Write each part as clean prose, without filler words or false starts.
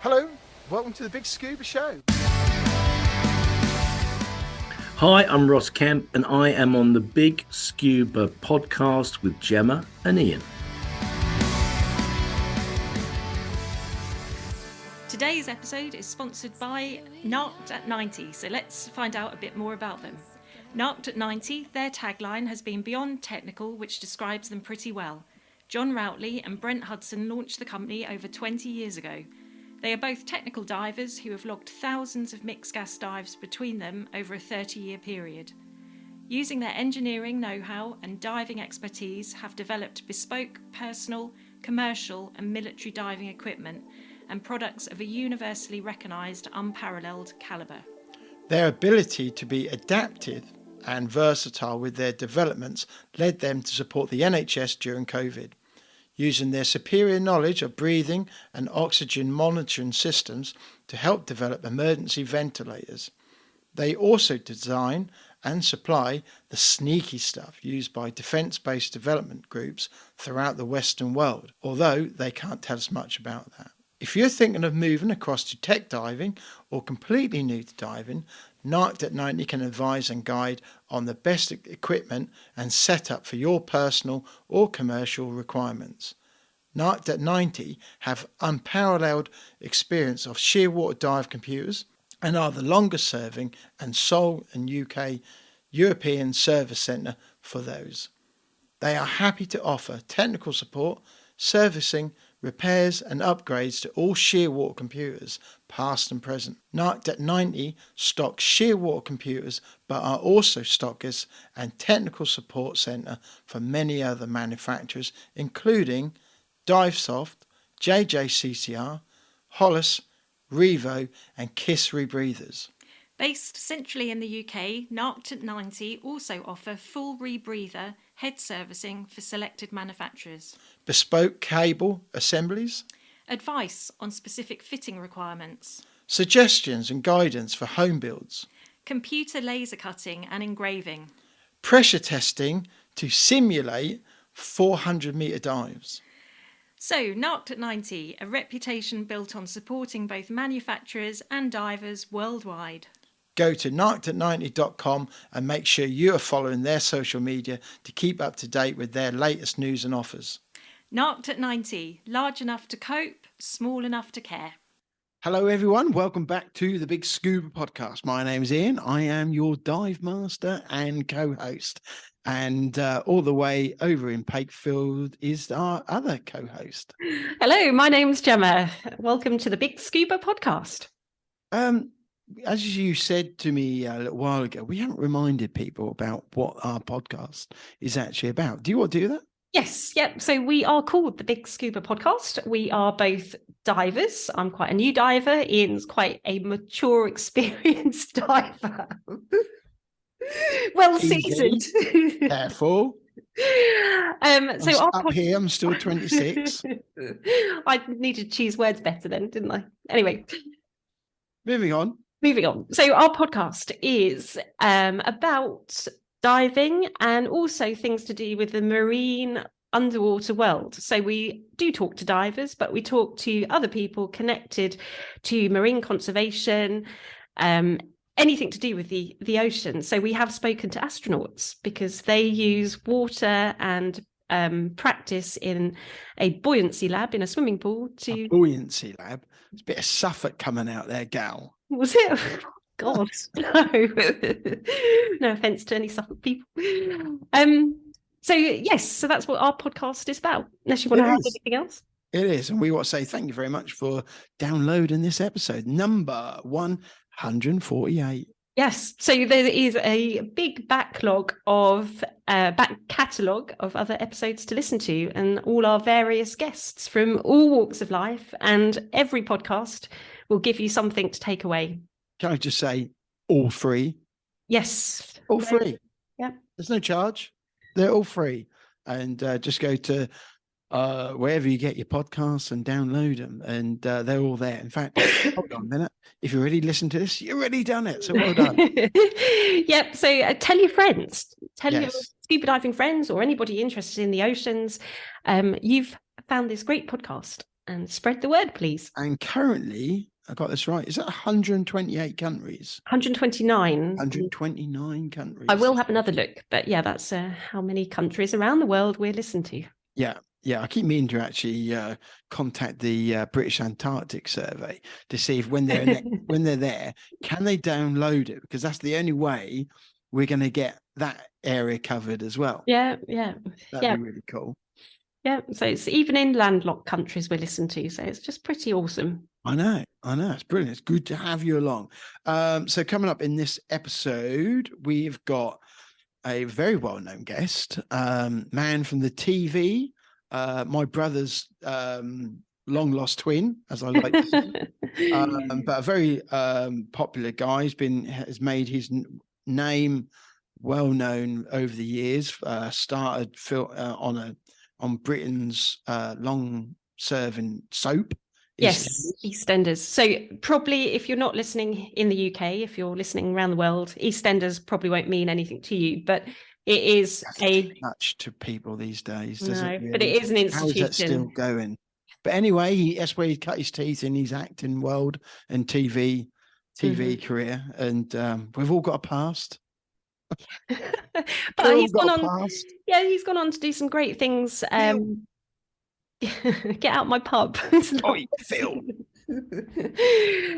Hello, welcome to the BiG Scuba Show. Hi, I'm Ross Kemp, and I am on the BiG Scuba Podcast with Gemma and Ian. Today's episode is sponsored by Narked at 90, so let's find out a bit more about them. Narked at 90, their tagline has been beyond technical, which describes them pretty well. John Routley and Brent Hudson launched the company over 20 years ago. They are both technical divers who have logged thousands of mixed gas dives between them over a 30-year period. Using their engineering know-how and diving expertise have developed bespoke, personal, commercial and military diving equipment and products of a universally recognised, unparalleled calibre. Their ability to be adaptive and versatile with their developments led them to support the NHS during COVID. Using their superior knowledge of breathing and oxygen monitoring systems to help develop emergency ventilators. They also design and supply the sneaky stuff used by defence-based development groups throughout the Western world, although they can't tell us much about that. If you're thinking of moving across to tech diving or completely new to diving, Narked at 90 can advise and guide on the best equipment and setup for your personal or commercial requirements. Narked at 90 have unparalleled experience of shearwater dive computers and are the longest serving and sole and UK European service centre for those. They are happy to offer technical support, servicing, repairs and upgrades to all shearwater computers, past and present. Narked at 90 stock shearwater computers but are also stockers and technical support centre for many other manufacturers including Divesoft, JJCCR, Hollis, Revo and Kiss Rebreathers. Based centrally in the UK, Narked at 90 also offer full rebreather head servicing for selected manufacturers. Bespoke cable assemblies. Advice on specific fitting requirements. Suggestions and guidance for home builds. Computer laser cutting and engraving. Pressure testing to simulate 400-metre dives. So, Narked at 90, a reputation built on supporting both manufacturers and divers worldwide. Go to narkedat90.com and make sure you are following their social media to keep up to date with their latest news and offers. Narked at 90, large enough to cope, small enough to care. Hello everyone, welcome back to the BiG Scuba Podcast. My name's Ian, I am your dive master and co-host. And all the way over in Pakefield is our other co-host. Hello, my name's Gemma. Welcome to the BiG Scuba Podcast. As you said to me a little while ago, we haven't reminded people about what our podcast is actually about. Do you want to do that? Yes, yep. So we are called the BiG Scuba Podcast. We are both divers. I'm quite a new diver. Ian's quite a mature, experienced diver. Well seasoned. Careful. I'm still 26. I needed to choose words better then, didn't I? Anyway. Moving on. So our podcast is about diving and also things to do with the marine underwater world. So we do talk to divers, but we talk to other people connected to marine conservation, anything to do with the ocean. So we have spoken to astronauts because they use water and practice in a buoyancy lab in a swimming pool. A buoyancy lab? There's a bit of Suffolk coming out there, gal. Was it? God, no. No offence to any Suffolk people. So yes, so that's what our podcast is about. Unless you want to add anything else. It is, and we want to say thank you very much for downloading this episode, number 148. Yes, so there is a big backlog of back catalogue of other episodes to listen to, and all our various guests from all walks of life, and every podcast will give you something to take away. Can I just say all free? Yes. All free. Yeah. There's no charge. They're all free. And just go to wherever you get your podcasts and download them. And they're all there. In fact, hold on a minute. If you already listened to this, you've already done it. So well done. Yep. So tell your friends. Tell your scuba diving friends or anybody interested in the oceans. You've found this great podcast and spread the word, please. And currently, I got this right, is that 128 countries? 129. 129 countries. I will have another look, but yeah, that's how many countries around the world we're listened to. Yeah, I keep meaning to actually contact the British Antarctic Survey to see if when they're there, can they download it? Because that's the only way we're going to get that area covered as well. Yeah. That'd be really cool. Yeah, so it's even in landlocked countries we listen to, so it's just pretty awesome. I know, it's brilliant. It's good to have you along. So coming up in this episode, we've got a very well-known guest, man from the TV, my brother's long-lost twin, as I like to say, but a very popular guy. Has made his name well known over the years. Started on Britain's long-serving soap. Yes, EastEnders. So probably if you're not listening in the UK, if you're listening around the world, EastEnders probably won't mean anything to you, but it is much to people these days, doesn't it? Really? But it is an institution. How is that still going? But anyway, that's where he cut his teeth in his acting world and TV career, and we've all got a past. But he's gone on. Yeah, he's gone on to do some great things. Get out my pub. Phil.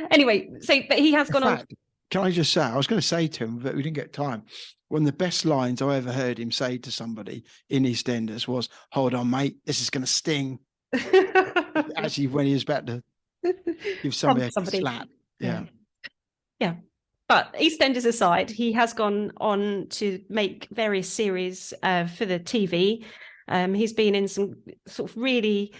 Anyway, but he has gone on. Can I just say, I was going to say to him, but we didn't get time. One of the best lines I ever heard him say to somebody in EastEnders was, "Hold on, mate, this is going to sting." Actually, when he was about to give somebody a slap. Yeah. But EastEnders aside, he has gone on to make various series for the TV. He's been in some sort of really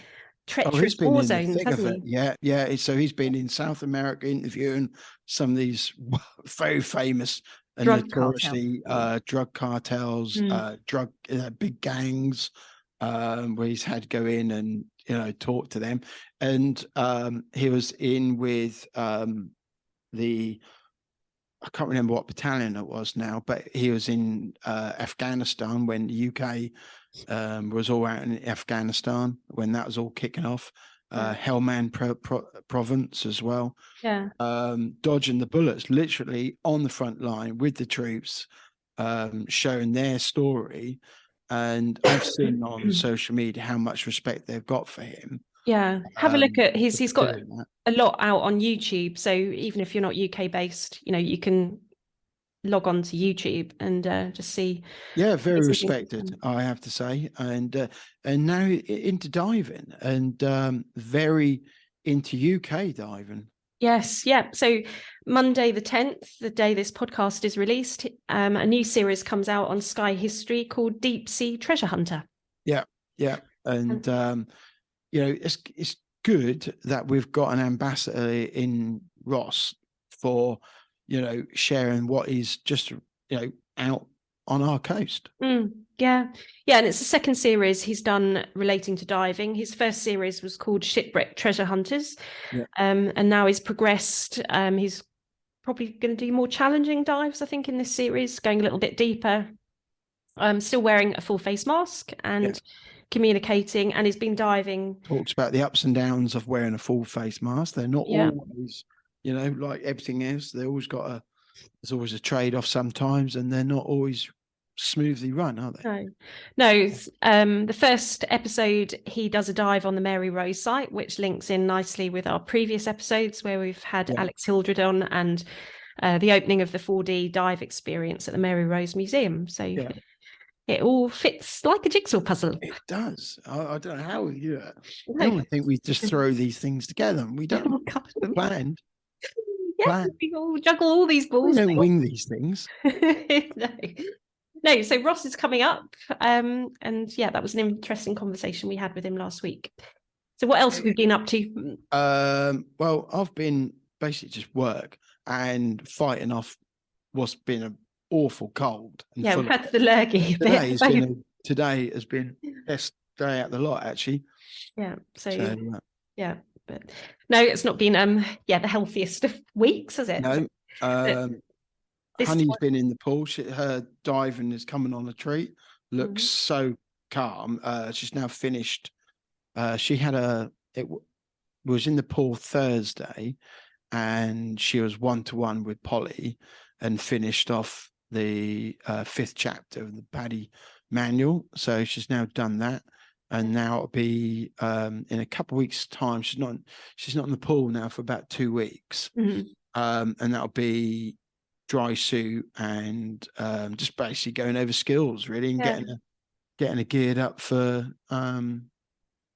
treacherous war zones, hasn't he? Yeah. So he's been in South America interviewing some of these very famous and notoriously drug cartels, big gangs, where he's had to go in and talk to them. And he was in with I can't remember what battalion it was now, but he was in Afghanistan when the UK was all out in Afghanistan, when that was all kicking off. Helmand province as well. Yeah. Dodging the bullets, literally on the front line with the troops, showing their story. And I've seen on social media how much respect they've got for him. Yeah, have a look at he's got a lot out on YouTube. So even if you're not UK based, you can log on to YouTube and just see. Yeah, very respected, I have to say, and now into diving and very into UK diving. Yes, yeah. So Monday the 10th, the day this podcast is released, a new series comes out on Sky History called Deep Sea Treasure Hunter. Yeah, and it's good that we've got an ambassador in Ross for sharing what is just out on our coast. Yeah, and it's the second series he's done relating to diving. His first series was called Shipwrecked Treasure Hunters, and now he's progressed. He's probably going to do more challenging dives, I think, in this series, going a little bit deeper. Still wearing a full face mask and communicating, and he's been diving. Talks about the ups and downs of wearing a full face mask. They're not always, like everything else. There's always a trade-off sometimes, and they're not always smoothly run, are they? No. The first episode, he does a dive on the Mary Rose site, which links in nicely with our previous episodes where we've had Alex Hildred on and the opening of the 4D dive experience at the Mary Rose Museum. So it all fits like a jigsaw puzzle. It does. I don't know how we do it. I don't think we just throw these things together. We don't planned. We all juggle all these balls. We don't wing these things. No. So Ross is coming up, and that was an interesting conversation we had with him last week. So what else have we been up to? Well, I've been basically just work and fighting off what's been an awful cold. We've had the lurgy. Today has been the best day out the lot, actually. Yeah. But no, it's not been the healthiest of weeks, has it? No. Honey's been in the pool. Her diving is coming on a treat. Looks so calm. She's now finished. She had was in the pool Thursday, and she was 1-to-1 with Polly, and finished off the 5th chapter of the PADI manual. So she's now done that, and now it'll be in a couple of weeks' time. She's not in the pool now for about 2 weeks, and that'll be dry suit and just basically going over skills really, and getting her geared up for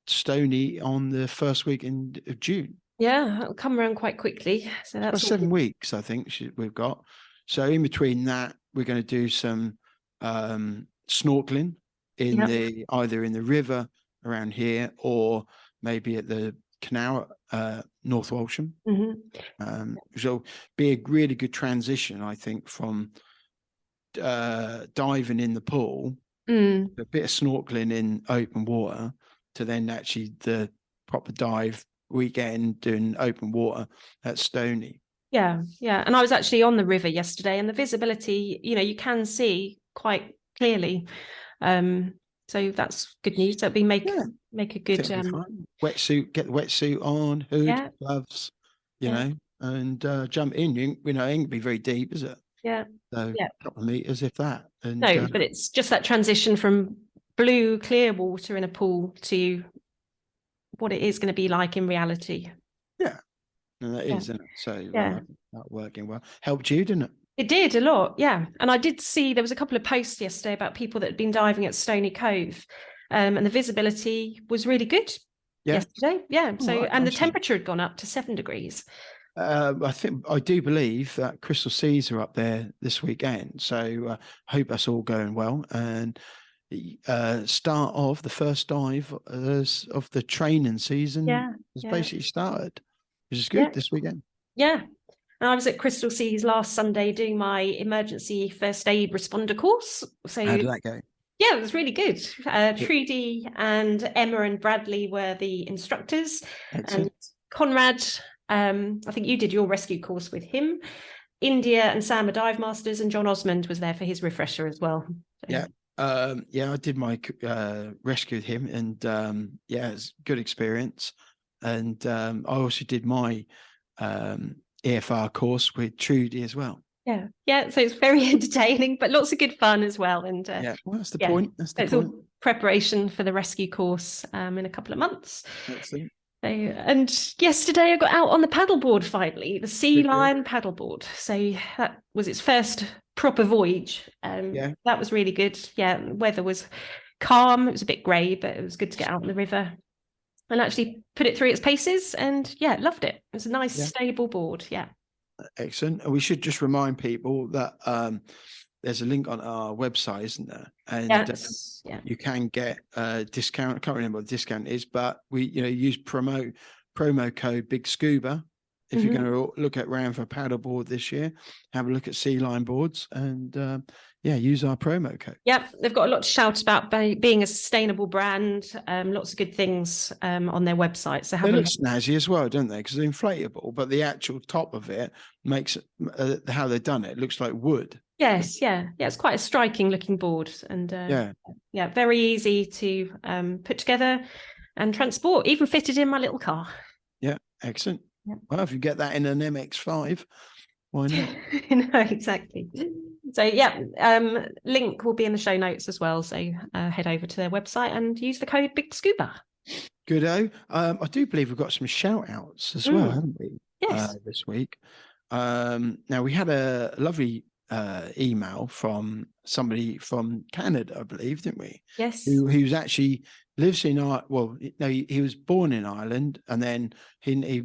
Stony on the first week of June. Yeah, it'll come around quite quickly. So that's 7 weeks, I think we've got. So in between that, we're going to do some snorkeling in either in the river around here, or maybe at the canal at North Walsham. Which will be a really good transition, I think, from diving in the pool, a bit of snorkeling in open water, to then actually the proper dive weekend doing open water at Stony. Yeah. And I was actually on the river yesterday, and the visibility, you can see quite clearly. So that's good news. That'd be make a good wetsuit. Get the wetsuit on, hood, gloves, you know, and jump in. It ain't gonna be very deep, is it? Yeah. So a couple of meters, if that. And, no, but it's just that transition from blue, clear water in a pool to what it is going to be like in reality. Yeah, and that is, isn't it? So that working well. Helped you, didn't it? It did a lot, yeah. And I did see there was a couple of posts yesterday about people that had been diving at Stony Cove, and the visibility was really good yesterday. Yeah. So and the temperature had gone up to 7 degrees. I do believe that Crystal Seas are up there this weekend. So hope that's all going well. And start of the first dive of the training season has basically started, which is good this weekend. Yeah. And I was at Crystal Seas last Sunday doing my emergency first aid responder course. So how did that go? Yeah, it was really good. Trudy and Emma and Bradley were the instructors. Excellent. And Conrad, I think you did your rescue course with him. India and Sam are dive masters, and John Osmond was there for his refresher as well. So. I did my rescue with him, and it's a good experience. And I also did my EFR course with Trudy as well. Yeah. So it's very entertaining, but lots of good fun as well. And well, that's the point. That's the point. All preparation for the rescue course in a couple of months. Excellent. So, and yesterday I got out on the paddleboard finally, the Sea Lion paddleboard. So that was its first proper voyage. That was really good. Yeah, the weather was calm. It was a bit grey, but it was good to get out on the river and actually put it through its paces. And loved it. It was a nice, stable board. Yeah. Excellent. And we should just remind people that there's a link on our website, isn't there? And you can get a discount. I can't remember what the discount is, but we use promo code BiG Scuba if you're going to look at round for a paddleboard this year. Have a look at Sea Lion boards and use our promo code. Yep, they've got a lot to shout about being a sustainable brand. Lots of good things on their website. So they look snazzy as well, don't they? Because they're inflatable, but the actual top of it makes how they've done it looks like wood. Yes, it's quite a striking looking board, and very easy to put together and transport. Even fitted in my little car. Yeah, excellent. Yeah. Well, if you get that in an MX-5, why not? No, exactly. So link will be in the show notes as well. So head over to their website and use the code BiG Scuba. Good-o. I do believe we've got some shout outs as well, haven't we? Yes. This week. Now we had a lovely email from somebody from Canada, I believe, didn't we? Yes. Who's actually lives in Ireland. Well, no, he was born in Ireland and then he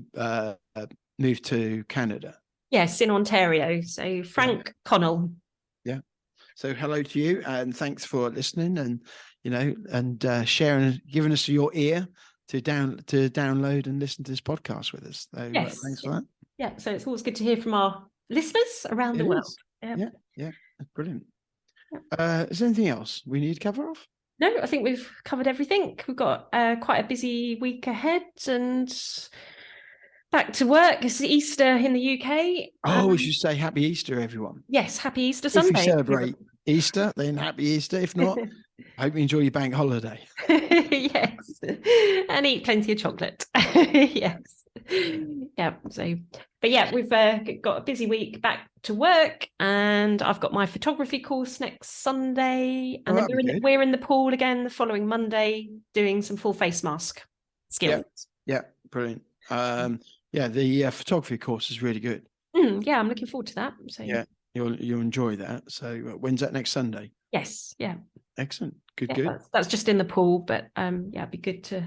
moved to Canada. Yes, in Ontario. So Frank Connell. Yeah. So hello to you, and thanks for listening, and sharing, giving us your ear to download and listen to this podcast with us. So thanks for that. Yeah. So it's always good to hear from our listeners around the world. Yeah, brilliant. Is there anything else we need to cover off? No, I think we've covered everything. We've got quite a busy week ahead and back to work. It's Easter in the UK. We should say Happy Easter, everyone. Yes, Happy Easter Sunday. If you celebrate Easter, then Happy Easter. If not, I hope you enjoy your bank holiday. Yes, and eat plenty of chocolate. Yes, yeah. So, but yeah, we've got a busy week back to work, and I've got my photography course next Sunday, and then we're in the pool again the following Monday doing some full face mask skills. Yeah, brilliant. The photography course is really good. Yeah, I'm looking forward to that. So yeah, you'll enjoy that. So when's that? Next Sunday? Yes. Yeah. Excellent. Good. That's just in the pool, but it'd be good to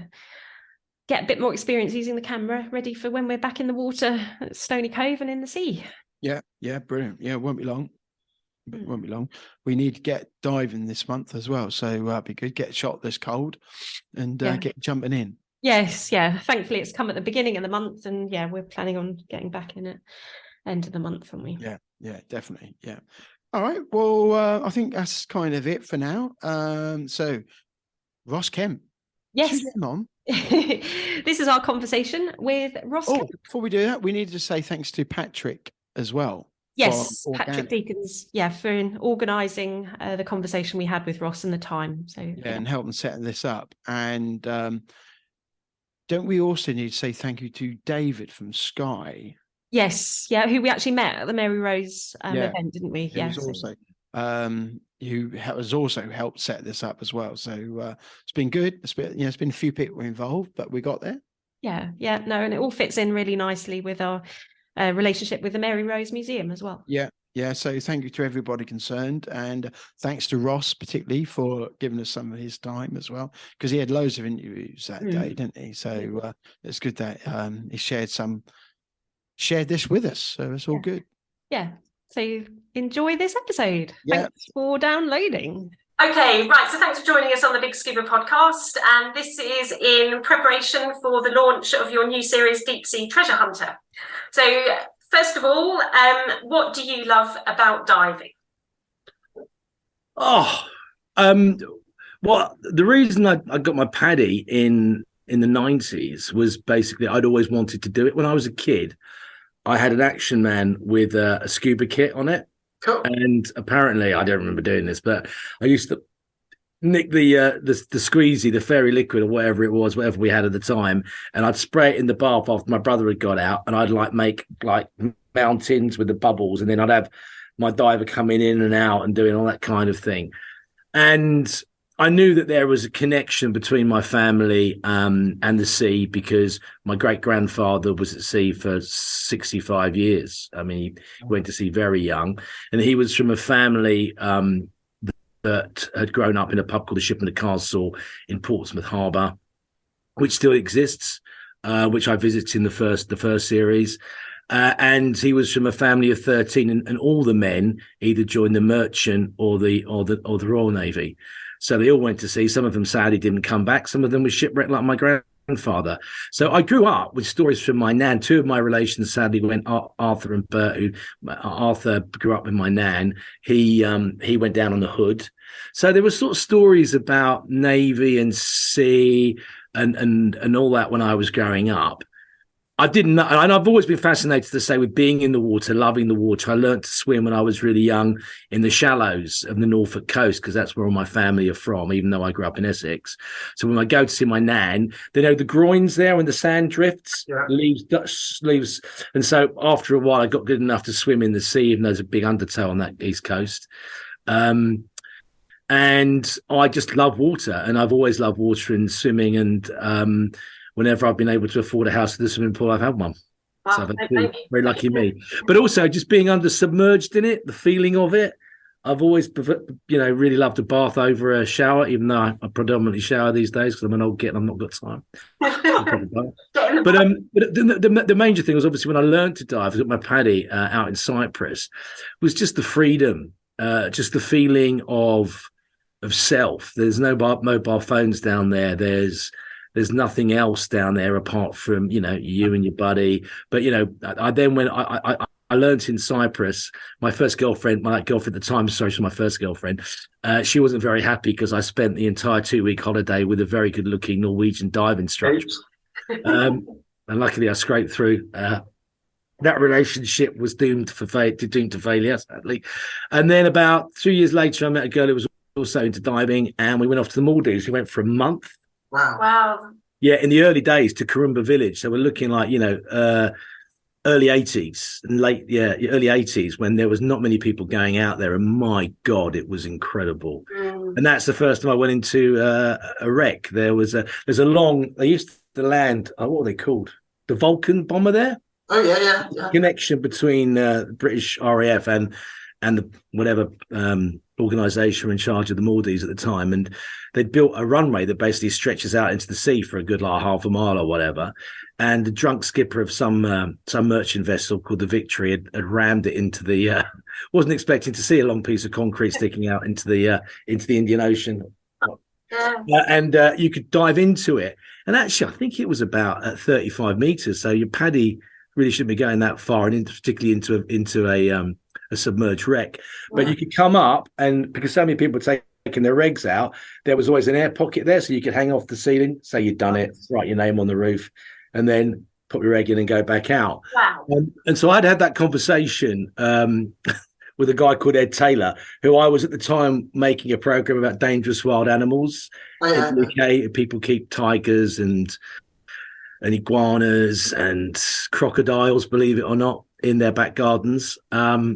get a bit more experience using the camera, ready for when we're back in the water at Stony Cove and in the sea. Yeah, brilliant. Yeah, it won't be long. We need to get diving this month as well, so it'd be good. Get shot this cold and get jumping in. Yes, yeah. Thankfully, it's come at the beginning of the month, and we're planning on getting back in at end of the month, aren't we? Yeah, definitely. Yeah. All right. Well, I think that's kind of it for now. So, Ross Kemp. Yes. On. This is our conversation with Ross Kemp. Before we do that, we need to say thanks to Patrick as well. Yes, Patrick Deacons, for organising the conversation we had with Ross and the time. So and helping setting this up. And don't we also need to say thank you to David from Sky? Yes, who we actually met at the Mary Rose event, didn't we? Who has also helped set this up as well. So it's been good. It's been a few people involved, but we got there. And it all fits in really nicely with our relationship with the Mary Rose Museum as well. So thank you to everybody concerned, and thanks to Ross particularly for giving us some of his time as well, because he had loads of interviews that day, didn't he? So it's good that he shared this with us, so it's all good. So enjoy this episode. Thanks for downloading. Okay, so thanks for joining us on the BiG Scuba Podcast, and this is in preparation for the launch of your new series, Deep Sea Treasure Hunter. So first of all, what do you love about diving? Well, the reason I got my paddy in the 90s was basically I'd always wanted to do it. When I was a kid, I had an Action Man with a scuba kit on it. Cool. And apparently, I don't remember doing this, but I used to nick the squeezy, the fairy liquid or whatever we had at the time, and I'd spray it in the bath after my brother had got out, and I'd make mountains with the bubbles, and then I'd have my diver coming in and out and doing all that kind of thing. And I knew that there was a connection between my family and the sea, because my great-grandfather was at sea for 65 years. I mean, he went to sea very young, and he was from a family that had grown up in a pub called the Ship and the Castle in Portsmouth Harbour, which still exists, which I visited in the first series. And he was from a family of 13, and all the men either joined the Merchant or the Royal Navy. So they all went to sea. Some of them sadly didn't come back. Some of them were shipwrecked like my grandfather. So I grew up with stories from my nan. Two of my relations sadly went, Arthur and Bert. Arthur grew up with my nan. He went down on the Hood. So there were sort of stories about Navy and sea and all that when I was growing up. I didn't know, and I've always been fascinated, to say, with being in the water, loving the water. I learned to swim when I was really young in the shallows of the Norfolk coast, because that's where all my family are from, even though I grew up in Essex. So when I go to see my nan, they know the groins there when the sand drifts, leaves. And so after a while, I got good enough to swim in the sea, even though there's a big undertow on that east coast. And I just love water, and I've always loved water and swimming, and whenever I've been able to afford a house with a swimming pool, I've had one. Wow, so I've been very lucky me. But also just being submerged in it, the feeling of it. I've always, really loved a bath over a shower, even though I predominantly shower these days because I'm an old git and I've not got time. But the major thing was, obviously, when I learned to dive, I got my paddy out in Cyprus, was just the freedom, just the feeling of self. There's no mobile phones down there. There's nothing else down there apart from, you and your buddy. But, I then when I learned in Cyprus, my girlfriend at the time, sorry, she was my first girlfriend. She wasn't very happy because I spent the entire 2-week holiday with a very good looking Norwegian dive instructor. And luckily I scraped through. That relationship was doomed to failure, sadly. And then about 3 years later, I met a girl who was also into diving, and we went off to the Maldives. We went for a month. Wow. Yeah, in the early days to Karumba village. So we're looking like, early 80s and early 80s, when there was not many people going out there. And my God, it was incredible. And that's the first time I went into a wreck. There's a long, they used to land, what were they called? The Vulcan bomber there? Oh, yeah. Connection between British RAF and the whatever organisation in charge of the Maldives at the time. And they'd built a runway that basically stretches out into the sea for a good like half a mile or whatever. And the drunk skipper of some merchant vessel called the Victory had rammed it into the wasn't expecting to see a long piece of concrete sticking out into the Indian Ocean. And you could dive into it. And actually, I think it was about at 35 meters. So your paddy really shouldn't be going that far, and particularly into a submerged wreck. But you could come up, and because so many people were taking their regs out, there was always an air pocket there, so you could hang off the ceiling, say you'd done it, write your name on the roof, and then put your egg in and go back out. Wow. And so I'd had that conversation with a guy called Ed Taylor, who I was at the time making a program about dangerous wild animals in the UK. People keep tigers and iguanas and crocodiles, believe it or not, in their back gardens. I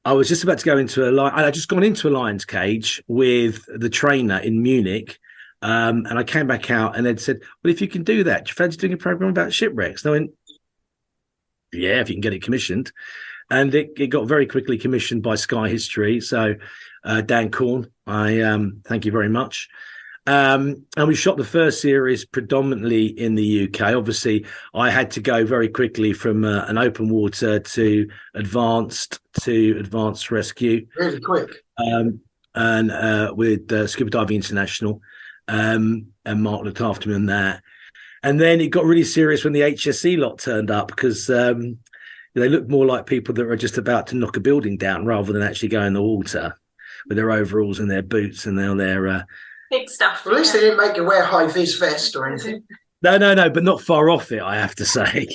was just about to go into I'd just gone into a lion's cage with the trainer in Munich. And I came back out, and they'd said, well, if you can do that, do you fancy doing a program about shipwrecks? And I went, yeah, if you can get it commissioned. And it got very quickly commissioned by Sky History. So Dan Corn, I thank you very much. And we shot the first series predominantly in the UK. Obviously, I had to go very quickly from an open water to advanced rescue. Really quick. And with Scuba Diving International. And Mark looked after me on that. And then it got really serious when the HSE lot turned up, because they looked more like people that were just about to knock a building down rather than actually go in the water with their overalls and their boots and their big stuff. Well, at least they didn't make you wear a high-vis vest or anything. No, but not far off it, I have to say.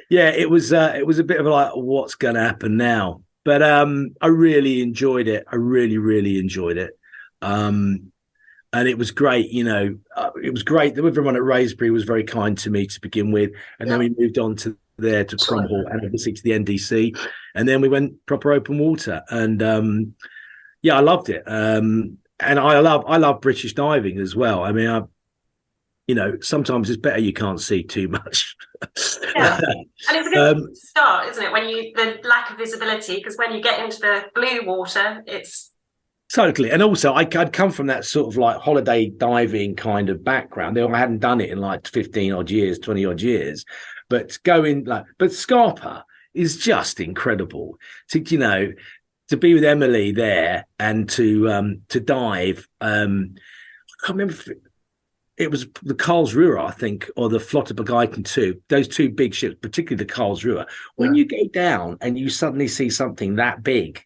It was a bit of like, what's going to happen now? But I really enjoyed it. I really, really enjoyed it. And it was great, it was great. Everyone at Raisbury was very kind to me to begin with. And then we moved on to Cromwell and obviously to the NDC. And then we went proper open water. And I loved it. And I love British diving as well. I mean, sometimes it's better you can't see too much. Yeah. And it's a good start, isn't it? The lack of visibility, because when you get into the blue water, it's... Totally. And also I'd come from that sort of like holiday diving kind of background. I hadn't done it in like 15 odd years, 20 odd years, but Scarpa is just incredible to be with Emily there and to dive. I can't remember if it was the Karlsruhe, I think, or the Flotte Begleitung 2, those two big ships, particularly the Karlsruhe. When you go down and you suddenly see something that big,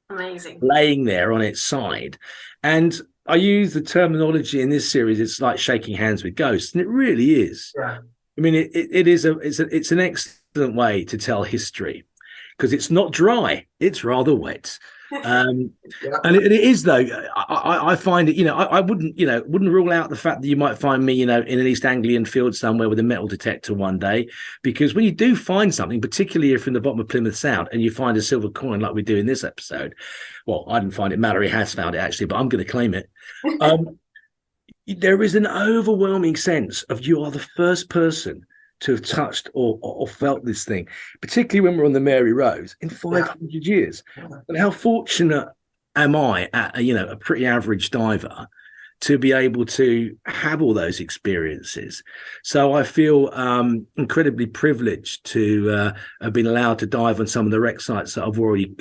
amazing, laying there on its side. And I use the terminology in this series, it's like shaking hands with ghosts, and it really is. Yeah. I mean, it's an excellent way to tell history, because it's not dry, it's rather wet. And it is, though. I find it, I wouldn't rule out the fact that you might find me, in an East Anglian field somewhere with a metal detector one day, because when you do find something, particularly if you're in the bottom of Plymouth Sound and you find a silver coin like we do in this episode, well, I didn't find it, Mallory has found it actually, but I'm going to claim it. There is an overwhelming sense of you are the first person to have touched or felt this thing, particularly when we're on the Mary Rose in 500 years. And how fortunate am I, a pretty average diver, to be able to have all those experiences. So I feel incredibly privileged to have been allowed to dive on some of the wreck sites that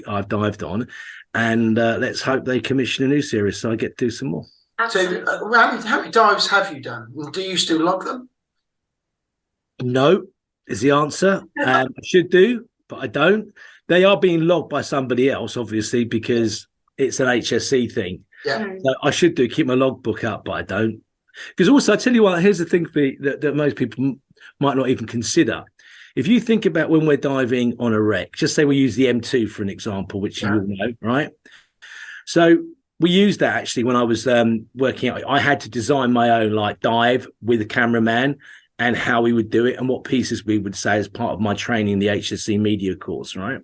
I've dived on, and let's hope they commission a new series so I get to do some more. Absolutely. So how many dives have you done? Do you still log them? No, is the answer. I should do, but I don't. They are being logged by somebody else, obviously, because it's an HSC thing. Yeah. So I should keep my logbook up, but I don't. Because also, I tell you what, here's the thing that most people might not even consider. If you think about when we're diving on a wreck, just say we use the M2 for an example, which you all know, right? So we used that actually when I was working out. I had to design my own like dive with a cameraman and how we would do it and what pieces we would say as part of my training, the HSC media course, right?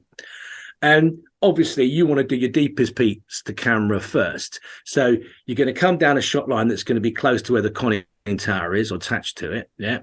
And obviously you want to do your deepest piece to camera first. So you're going to come down a shot line that's going to be close to where the conning tower is or attached to it. Yeah.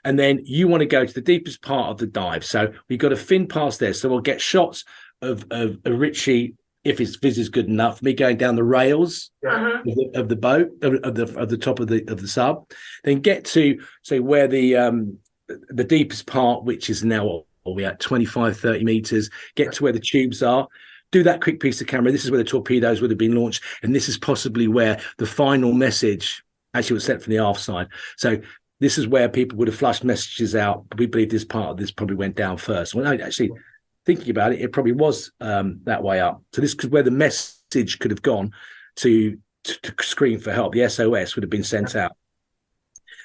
And then you want to go to the deepest part of the dive. So we've got a fin past there. So we'll get shots of Richie, if his viz is good enough, me going down the rails of the boat, of the top of the sub, then get to say where the deepest part, which is now we at 25, 30 meters, get to where the tubes are. Do that quick piece of camera. This is where the torpedoes would have been launched. And this is possibly where the final message actually was sent from the aft side. So this is where people would have flushed messages out. We believe this part of this probably went down first. Well, no, actually, thinking about it, it probably was that way up. So this is where the message could have gone to scream for help. The SOS would have been sent out.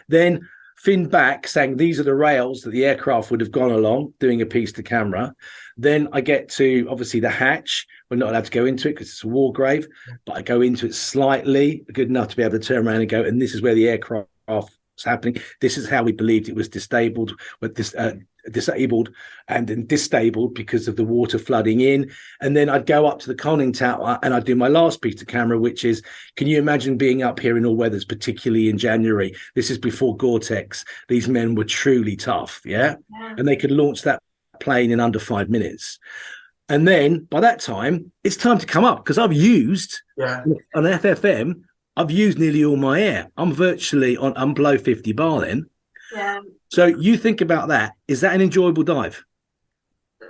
Then fin back, saying these are the rails that the aircraft would have gone along, doing a piece to camera. Then I get to, obviously, the hatch. We're not allowed to go into it because it's a war grave, but I go into it slightly, good enough to be able to turn around and go, and this is where the aircraft happening. This is how we believed it was disabled and then disabled because of the water flooding in. And then I'd go up to the conning tower and I'd do my last piece of camera, which is, can you imagine being up here in all weathers, particularly in January? This is before Gore-Tex. These men were truly tough, yeah? And they could launch that plane in under 5 minutes. And then by that time, it's time to come up because I've used an FFM. I've used nearly all my air. I'm below 50 bar then. Yeah. So you think about that. Is that an enjoyable dive?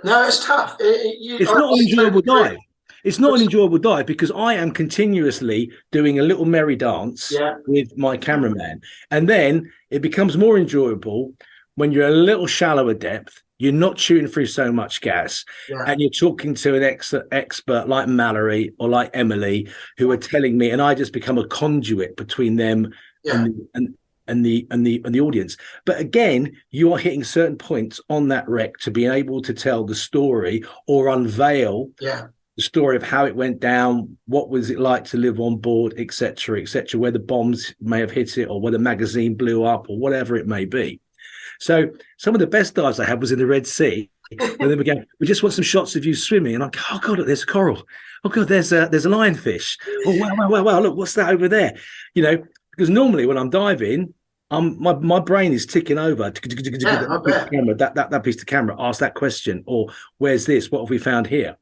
No, it's tough. It's not an enjoyable dive. It's not an enjoyable dive because I am continuously doing a little merry dance with my cameraman. And then it becomes more enjoyable when you're a little shallower depth. You're not shooting through so much gas, and you're talking to an expert like Mallory or like Emily, who are telling me, and I just become a conduit between them and the audience. But again, you are hitting certain points on that wreck to be able to tell the story or unveil the story of how it went down, what was it like to live on board, etc., where the bombs may have hit it or where the magazine blew up or whatever it may be. So some of the best dives I had was in the Red Sea. And then we just want some shots of you swimming. And I'm like, oh, God, look, there's a coral. Oh, God, there's a lionfish. Oh, wow. Look, what's that over there? You know, because normally when I'm diving, my brain is ticking over. That piece of camera, ask that question. Or where's this? What have we found here?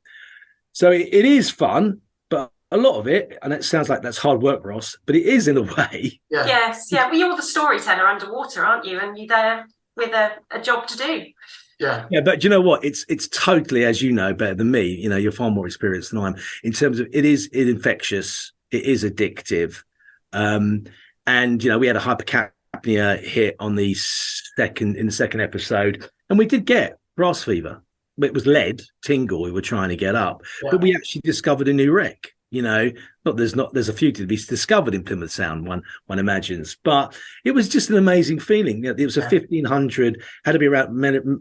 So it is fun, but a lot of it, and it sounds like that's hard work, Ross, but it is in a way. Yes. Well, you're the storyteller underwater, aren't you? And you're there with a job to do. Yeah, but you know what? It's totally, as you know, better than me. You know, you're far more experienced than I am in terms of it's infectious, it is addictive, and you know, we had a hypercapnia hit on the second episode, and we did get brass fever. It was lead tingle we were trying to get up, but we actually discovered a new wreck. You know, there's a few to be discovered in Plymouth Sound, one imagines, but it was just an amazing feeling. It was a 1,500, had to be around,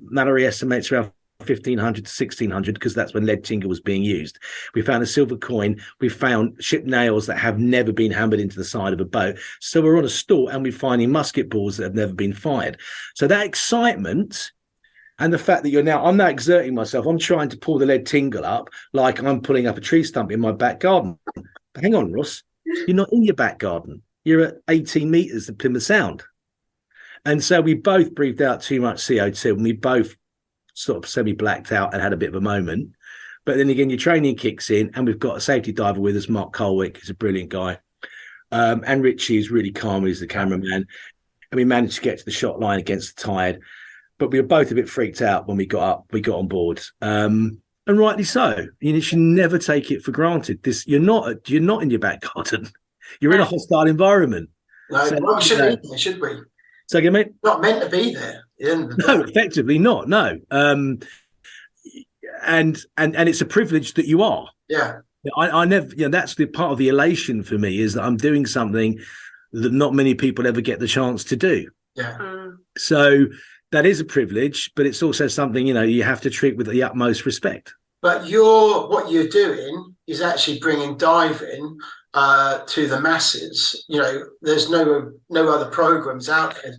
Mallory estimates around 1,500 to 1,600 because that's when lead tingle was being used. We found a silver coin. We found ship nails that have never been hammered into the side of a boat. So we're on a store and we're finding musket balls that have never been fired. So that excitement. And the fact that I'm now exerting myself, I'm trying to pull the lead tingle up like I'm pulling up a tree stump in my back garden. But hang on, Ross, you're not in your back garden. You're at 18 meters of Plymouth Sound. And so we both breathed out too much CO2 and we both sort of semi-blacked out and had a bit of a moment. But then again, your training kicks in and we've got a safety diver with us, Mark Colwick, who's a brilliant guy. And Richie is really calm, he's the cameraman. And we managed to get to the shot line against the tide. But we were both a bit freaked out when we got on board, and rightly so. You should never take it for granted. You're not in your back garden. You're in a hostile environment. No, so, we shouldn't be there, should we? So again, mate, not meant to be there. No, effectively not. No, and it's a privilege that you are. Yeah, I never. That's the part of the elation for me is that I'm doing something that not many people ever get the chance to do. Yeah. So that is a privilege, but it's also something, you have to treat with the utmost respect. But what you're doing is actually bringing diving to the masses. There's no other programs out there,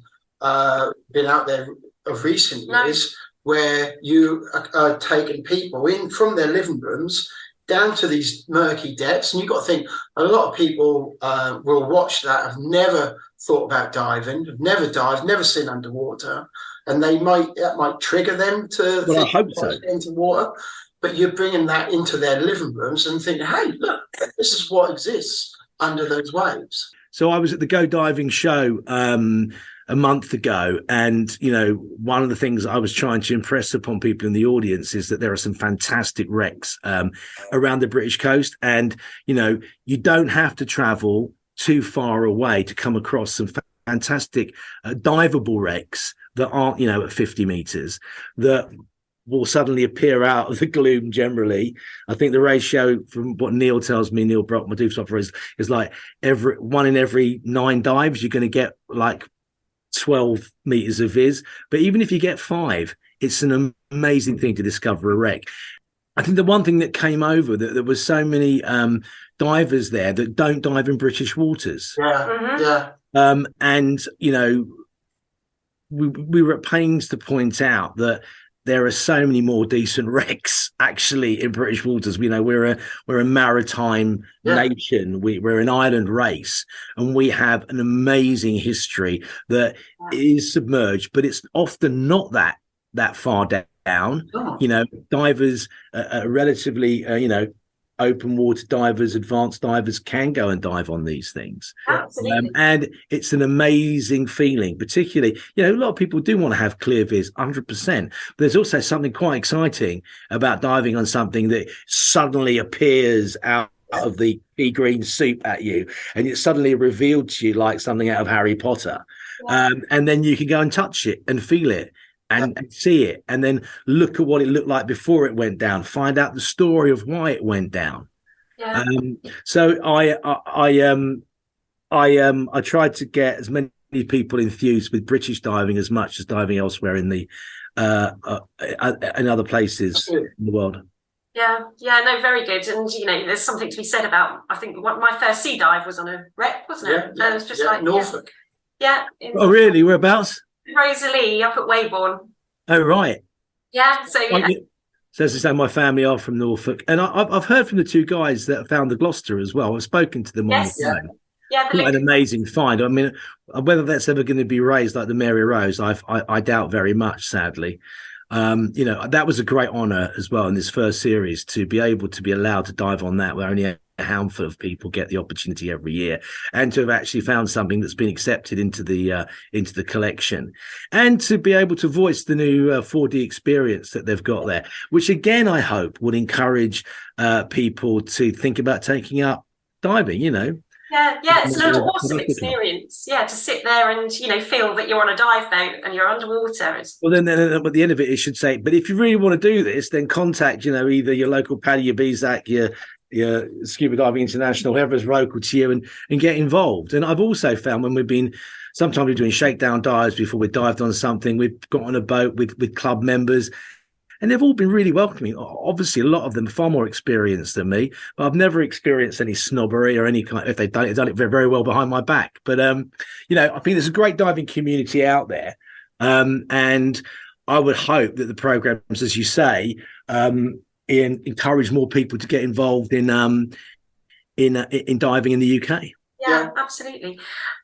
been out there of recent years, where you are taking people in from their living rooms down to these murky depths. And you've got to think, a lot of people will watch that, have never thought about diving, have never dived, never seen underwater, and that might trigger them to I hope so. Into water. But you're bringing that into their living rooms and thinking, hey, look, this is what exists under those waves. So I was at the Go Diving show a month ago, and one of the things I was trying to impress upon people in the audience is that there are some fantastic wrecks around the British coast, and you don't have to travel too far away to come across some fantastic diveable wrecks that aren't at 50 meters that will suddenly appear out of the gloom. Generally, I think the ratio, from what Neil tells me, Neil Brock, my dupes operator, is like one in every 9 dives you're going to get like 12 meters of viz. But even if you get 5, it's an amazing thing to discover a wreck. I think the one thing that came over, that there was so many divers there that don't dive in British waters. And we were at pains to point out that there are so many more decent wrecks actually in British waters. We're a maritime nation. We're an island race, and we have an amazing history that is submerged, but it's often not that far down. Divers are relatively, open water divers, advanced divers can go and dive on these things. Absolutely. And it's an amazing feeling, particularly, a lot of people do want to have clear viz 100%, but there's also something quite exciting about diving on something that suddenly appears out of the pea green soup at you, and it's suddenly revealed to you like something out of Harry Potter. And then you can go and touch it and feel it and see it, and then look at what it looked like before it went down, find out the story of why it went down. So I tried to get as many people enthused with British diving as much as diving elsewhere in the in other places in the world. No, very good. And there's something to be said about, I think my first sea dive was on a wreck, wasn't it? And it was just like Norfolk. Oh really? Whereabouts? Rosalie up at Weybourne. Oh right. So as I say, my family are from Norfolk, and I've heard from the 2 guys that found the Gloucester as well. I've spoken to them on the phone. Quite an amazing find. I mean, whether that's ever going to be raised like the Mary Rose, I doubt very much, sadly. That was a great honour as well in this first series to be able to be allowed to dive on that, where only a handful of people get the opportunity every year, and to have actually found something that's been accepted into the collection, and to be able to voice the new 4D experience that they've got there, which again I hope will encourage people to think about taking up diving. It's an awesome experience. To sit there and feel that you're on a dive boat and you're underwater. Well, then at the end of it should say, but if you really want to do this, then contact either your local PADI, your BZAC, your Scuba Diving International, whoever's local to you, and get involved. And I've also found when sometimes we're doing shakedown dives before we dived on something, we've got on a boat with club members, and they've all been really welcoming. Obviously, a lot of them are far more experienced than me, but I've never experienced any snobbery or any kind. If they've done it very, very well behind my back. But I think there's a great diving community out there, and I would hope that the programs, as you say, encourage more people to get involved in diving in the UK. Absolutely.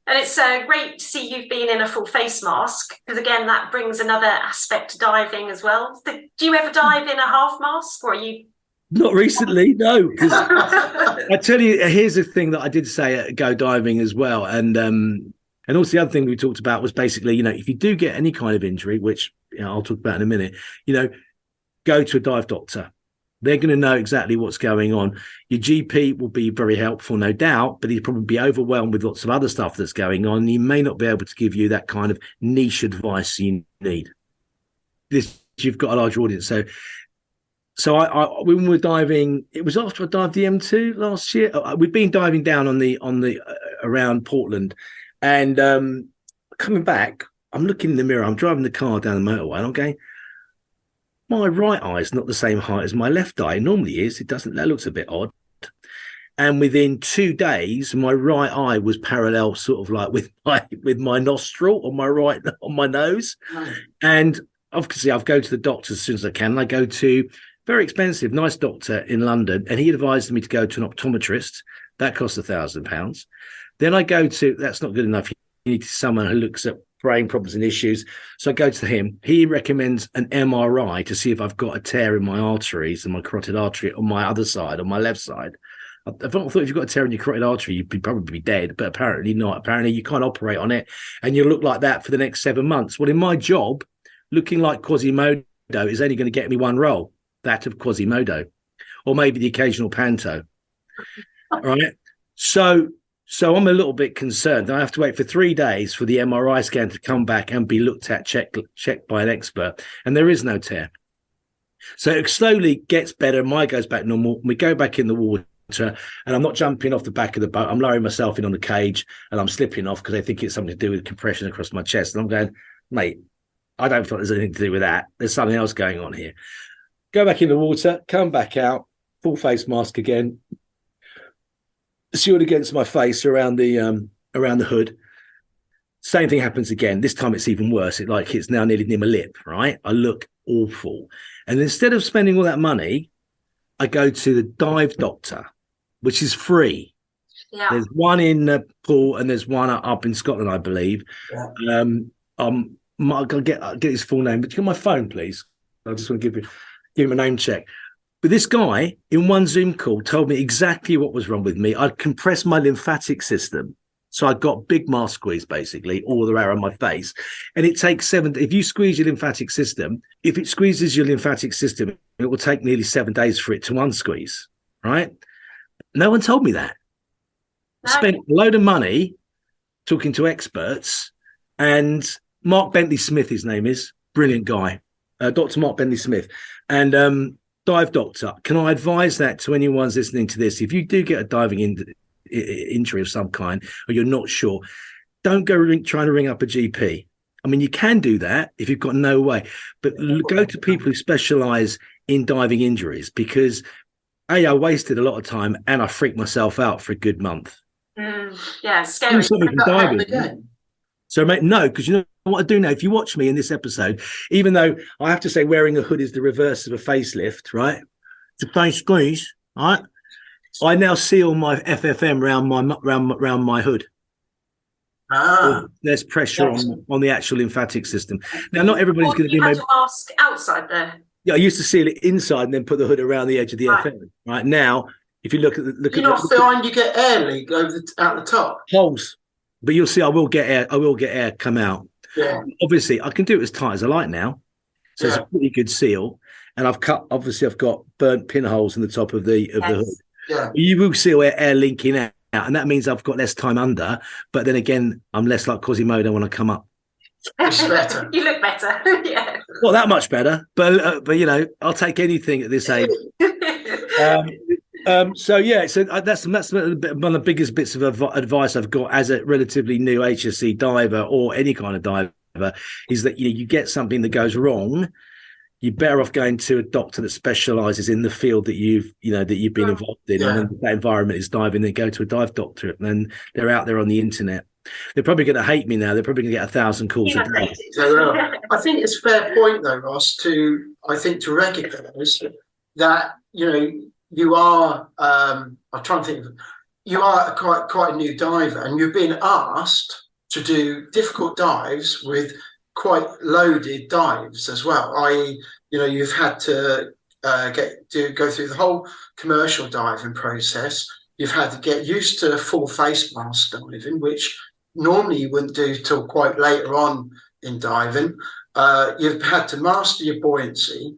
And it's great to see you've been in a full face mask, because again that brings another aspect to diving as well. Do you ever dive in a half mask, or are you? Not recently, no. I tell you, here's a thing that I did say at Go Diving as well, and also the other thing we talked about was basically, if you do get any kind of injury, which I'll talk about in a minute, go to a dive doctor. They're going to know exactly what's going on. Your GP will be very helpful, no doubt, but he'll probably be overwhelmed with lots of other stuff that's going on. He may not be able to give you that kind of niche advice you need. You've got a large audience. So I when we were diving, it was after I dived the M2 last year. We'd been diving down on the around Portland, And coming back, I'm looking in the mirror. I'm driving the car down the motorway, and I'm going, my right eye is not the same height as my left eye. It normally is. It doesn't. That looks a bit odd. And within 2 days, my right eye was parallel, sort of like with my nostril on my nose. Right. And obviously, I'll go to the doctor as soon as I can. And I go to very expensive, nice doctor in London, and he advised me to go to an optometrist. That costs £1,000. Then I go to, that's not good enough. You need someone who looks at brain problems and issues. So I go to him. He recommends an MRI to see if I've got a tear in my arteries and my carotid artery on my other side, on my left side. I thought if you've got a tear in your carotid artery, you'd probably be dead, but apparently not. Apparently you can't operate on it, and you look like that for the next 7 months. Well, in my job, looking like Quasimodo is only going to get me one role, that of Quasimodo, or maybe the occasional Panto. All right. So I'm a little bit concerned. I have to wait for 3 days for the MRI scan to come back and be looked at, checked by an expert, and there is no tear. So it slowly gets better. My goes back normal. We go back in the water. And I'm not jumping off the back of the boat. I'm lowering myself in on the cage, and I'm slipping off because I think it's something to do with compression across my chest. And I'm going, mate, I don't feel there's anything to do with that. There's something else going on here. Go back in the water, come back out, full face mask again, sealed against my face around the hood. Same thing happens again. This time it's even worse. It's now nearly near my lip, right? I look awful. And instead of spending all that money, I go to the dive doctor, which is free. Yeah. There's one in Poole and there's one up in Scotland, I believe. Yeah. I'll get his full name, but you got my phone, please. I just want to give him a name check. But this guy in one Zoom call told me exactly what was wrong with me. I'd compressed my lymphatic system. So I got big mask squeeze, basically, all around my face. And it takes if you squeeze your lymphatic system, if it squeezes your lymphatic system, it will take nearly 7 days for it to unsqueeze, right? No one told me that. No. Spent a load of money talking to experts, and Mark Bentley-Smith, his name is, brilliant guy, Dr. Mark Bentley-Smith, and dive doctor. Can I advise that to anyone listening to this? If you do get a diving injury of some kind, or you're not sure, don't go trying to ring up a GP. I mean, you can do that if you've got no way, but go to people who specialize in diving injuries, because I wasted a lot of time and I freaked myself out for a good month. Yeah, scary. So, mate, no, because you know what I do now? If you watch me in this episode, even though I have to say wearing a hood is the reverse of a facelift, right? It's a face squeeze, right? I now seal my FFM round my hood. There's pressure on the actual lymphatic system. Now, not everybody's going to be made. Mask outside there. Yeah, I used to seal it inside and then put the hood around the edge of the FM. Right now, if you look at you not find you get air leak out the top holes, but you'll see I will get air come out. Yeah. Obviously, I can do it as tight as I like now, so it's a pretty good seal. And I've got burnt pinholes in the top of the hood. Yeah. You will see air linking out, and that means I've got less time under. But then again, I'm less like Quasimodo when I come up. It's better. You look better. Yeah. Not that much better, but you know, I'll take anything at this age. So that's one of the biggest bits of advice I've got as a relatively new HSC diver or any kind of diver is that you get something that goes wrong, you're better off going to a doctor that specialises in the field that you've been involved in, and that environment is diving. Then go to a dive doctor, and then they're out there on the internet. They're probably going to hate me now. They're probably going to get 1,000 calls a day. I think it's a fair point, though, Ross, to recognise that you are. I'm trying to think. You are quite a new diver, and you've been asked to do difficult dives with quite loaded dives as well. I.e., you've had to go through the whole commercial diving process. You've had to get used to full face mask diving, which normally you wouldn't do till quite later on in diving. You've had to master your buoyancy,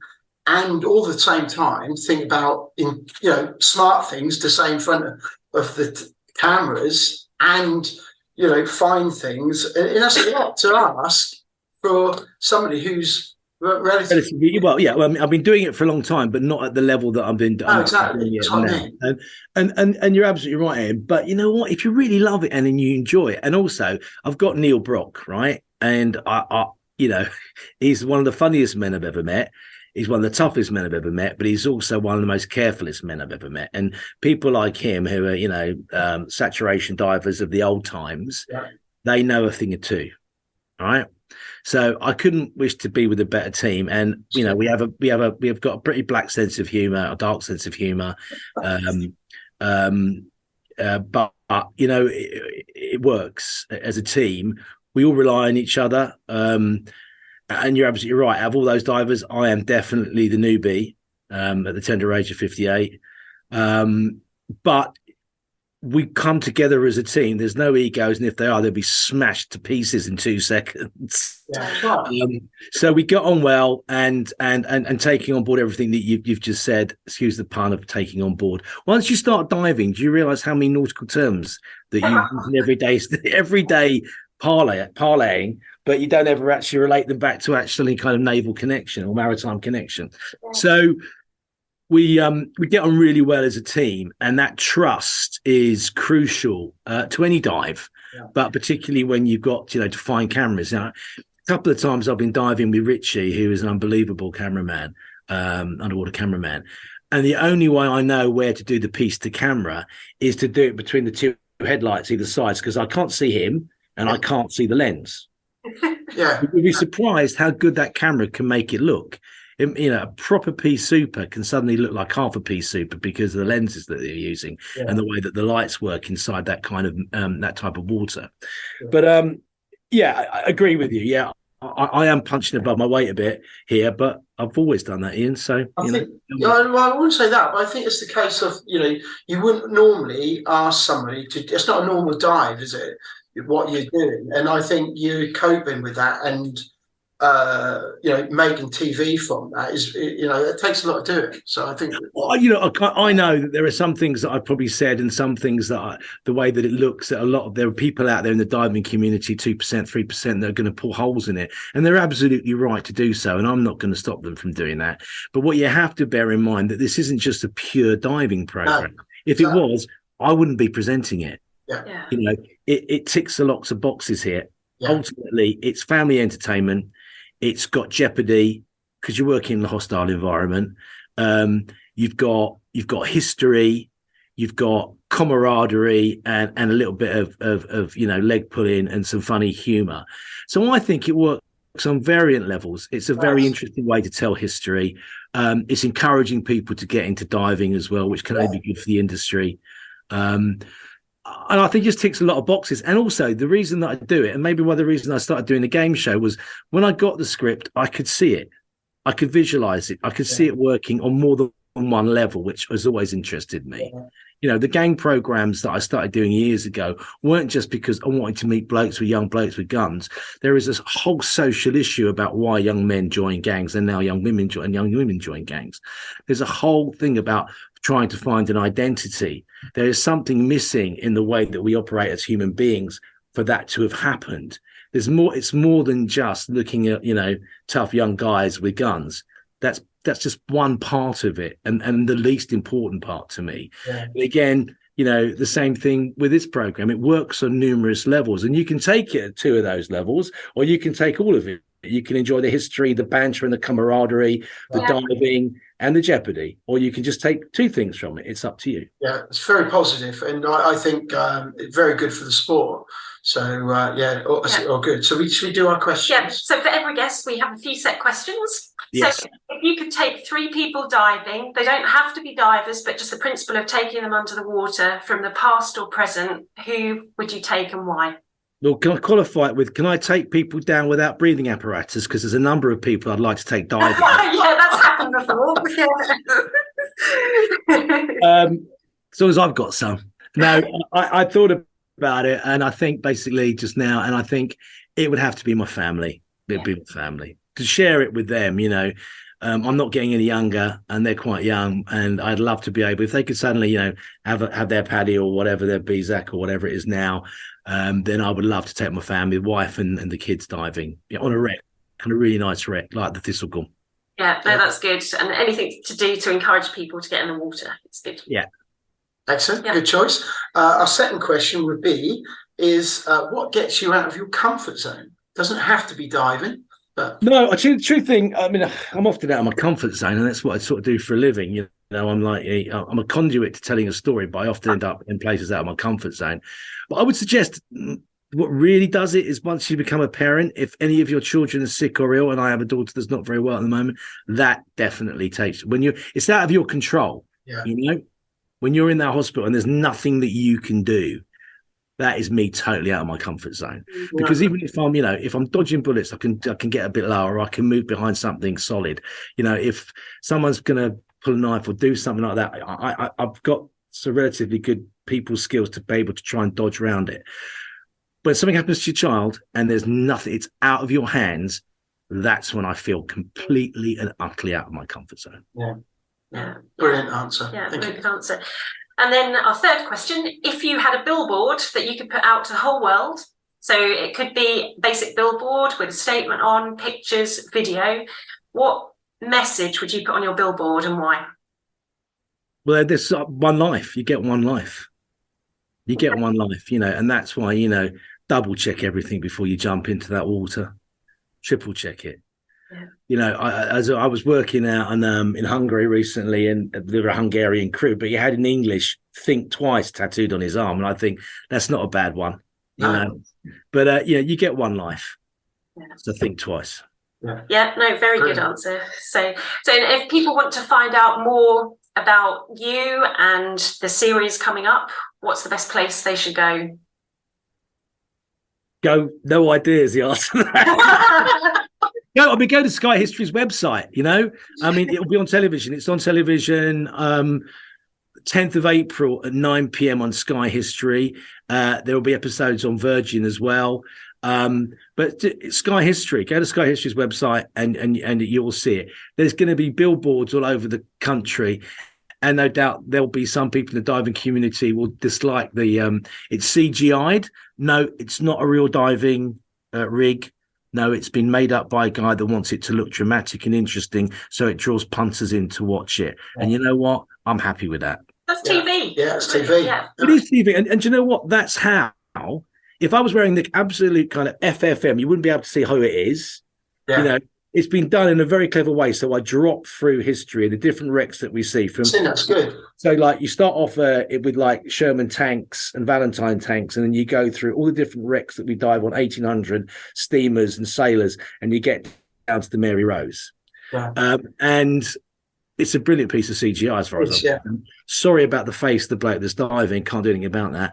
and all at the same time think about smart things to say in front of the cameras, and find things. And that's a lot to ask for somebody who's Relatively. Well, yeah. Well, I mean, I've been doing it for a long time, but not at the level that I've been doing. Oh, exactly. Doing it That's what I now. mean. And you're absolutely right, Ian. But you know what? If you really love it and then you enjoy it, and also I've got Neil Brock, right? And I he's one of the funniest men I've ever met. He's one of the toughest men I've ever met, but he's also one of the most carefulest men I've ever met. And people like him, who are saturation divers of the old times, they know a thing or two, all right? So I couldn't wish to be with a better team. And we have got a pretty black sense of humor, a dark sense of humor, but it works as a team. We all rely on each other. And you're absolutely right. Out of all those divers, I am definitely the newbie at the tender age of 58. But we come together as a team. There's no egos, and if they are, they'll be smashed to pieces in 2 seconds. So we got on well, and taking on board everything that you've just said. Excuse the pun of taking on board. Once you start diving, do you realise how many nautical terms that you use in everyday parlaying, but you don't ever actually relate them back to actually kind of naval connection or maritime connection. So we get on really well as a team, and that trust is crucial to any dive, but particularly when you've got to find cameras. Now, a couple of times I've been diving with Richie, who is an unbelievable cameraman, underwater cameraman, and the only way I know where to do the piece to camera is to do it between the two headlights either sides, because I can't see him and I can't see the lens. You'd be surprised how good that camera can make it look. A proper pea super can suddenly look like half a pea super because of the lenses that they're using and the way that the lights work inside that kind of that type of water. But I agree with you. Yeah, I am punching above my weight a bit here, but I've always done that, Ian. So I wouldn't say that, but I think it's the case of you wouldn't normally ask somebody to. It's not a normal dive, is it? What you're doing, and I think you're coping with that, and making TV from that is, it takes a lot to do it. So I think, I know that there are some things that I've probably said, and some things that the way that it looks, that there are people out there in the diving community, 2%, 3%, that are going to pull holes in it, and they're absolutely right to do so, and I'm not going to stop them from doing that. But what you have to bear in mind that this isn't just a pure diving program. If it was, I wouldn't be presenting it. It ticks a lots of boxes here. Ultimately, it's family entertainment. It's got jeopardy because you're working in a hostile environment. You've got history. You've got camaraderie and a little bit of leg pulling and some funny humour. So I think it works on variant levels. It's a very interesting way to tell history. It's encouraging people to get into diving as well, which can only be good for the industry. And I think it just ticks a lot of boxes. And also the reason that I do it, and maybe one of the reasons I started doing the game show, was when I got the script, I could see it. I could visualize it. I could see it working on more than one level, which has always interested me. The gang programs that I started doing years ago weren't just because I wanted to meet young blokes with guns. There is this whole social issue about why young men join gangs and now young women join gangs. There's a whole thing about trying to find an identity. There is something missing in the way that we operate as human beings for that to have happened. There's more. It's more than just looking at tough young guys with guns. That's just one part of it, and the least important part to me. Again, the same thing with this program. It works on numerous levels, and you can take it at 2 of those levels, or you can take all of it. You can enjoy the history, the banter and the camaraderie, the diving and the jeopardy, or you can just take 2 things from it. It's up to you. Yeah, it's very positive, and I think it's very good for the sport. So, all good. So should we do our questions? Yeah, so for every guest, we have a few set questions. Yes. So if you could take 3 people diving, they don't have to be divers, but just the principle of taking them under the water from the past or present, who would you take and why? Well, can I qualify it with, can I take people down without breathing apparatus? Because there's a number of people I'd like to take diving. Yeah, that's happened before. As long as I've got some. No, I thought about it, and I think basically just now, and I think it would have to be my family. It'd be my family. To share it with them, I'm not getting any younger, and they're quite young, and I'd love to be able, if they could suddenly, have their paddy or whatever, their BZAC or whatever it is now, then I would love to take my family, wife and the kids diving on a wreck. kind of really nice wreck, like the Thistlegorm. Yeah, no, that's good. And anything to do to encourage people to get in the water, it's good. Yeah. Excellent, good choice. Our second question would be, what gets you out of your comfort zone? Doesn't have to be diving, but... No, actually, the true thing, I mean, I'm often out of my comfort zone, and that's what I sort of do for a living. You know, I'm a conduit to telling a story, but I often end up in places out of my comfort zone. But I would suggest what really does it is once you become a parent, if any of your children are sick or ill, and I have a daughter that's not very well at the moment, that definitely takes, it's out of your control. Yeah. You know, when you're in that hospital and there's nothing that you can do, that is me totally out of my comfort zone. Because even if I'm dodging bullets, I can get a bit lower, or I can move behind something solid. You know, if someone's going to pull a knife or do something like that, I've got some relatively good people skills to be able to try and dodge around it. But if something happens to your child and there's nothing, it's out of your hands, that's when I feel completely and utterly out of my comfort zone. Yeah. Brilliant answer. Yeah, Thank very you. good answer. And then our third question, if you had a billboard that you could put out to the whole world, so it could be a basic billboard with a statement on, pictures, video, what message would you put on your billboard and why? Well, there's one life. You get one life. You get one life, and that's why, double check everything before you jump into that water. Triple check it. Yeah. I was working out in Hungary recently, and there were a Hungarian crew, but he had in English "think twice" tattooed on his arm, and I think that's not a bad one, you know. But you get one life, so think twice. Yeah, no, very good answer. So if people want to find out more about you and the series coming up, what's the best place they should go? No idea is the answer to that. Go to Sky History's website. It'll be on television. It's on television 10th of April at 9 p.m. on Sky History. There will be episodes on Virgin as well. But Sky History, go to Sky History's website and you will see it. There's going to be billboards all over the country. And no doubt there'll be some people in the diving community will dislike it's CGI'd. No, it's not a real diving rig. No, it's been made up by a guy that wants it to look dramatic and interesting, so it draws punters in to watch it. And you know what? I'm happy with that. That's TV. Yeah, it's TV. Yeah. It is TV. And you know what? That's how, if I was wearing the absolute kind of FFM, you wouldn't be able to see who it is. Yeah. It's been done in a very clever way. So I drop through history and the different wrecks that we see from. That's good. So you start off with like Sherman tanks and Valentine tanks, and then you go through all the different wrecks that we dive on, 1800 steamers and sailors, and you get down to the Mary Rose. Yeah. And it's a brilliant piece of CGI as far as I'm concerned. Sorry about the face of the bloke that's diving, can't do anything about that.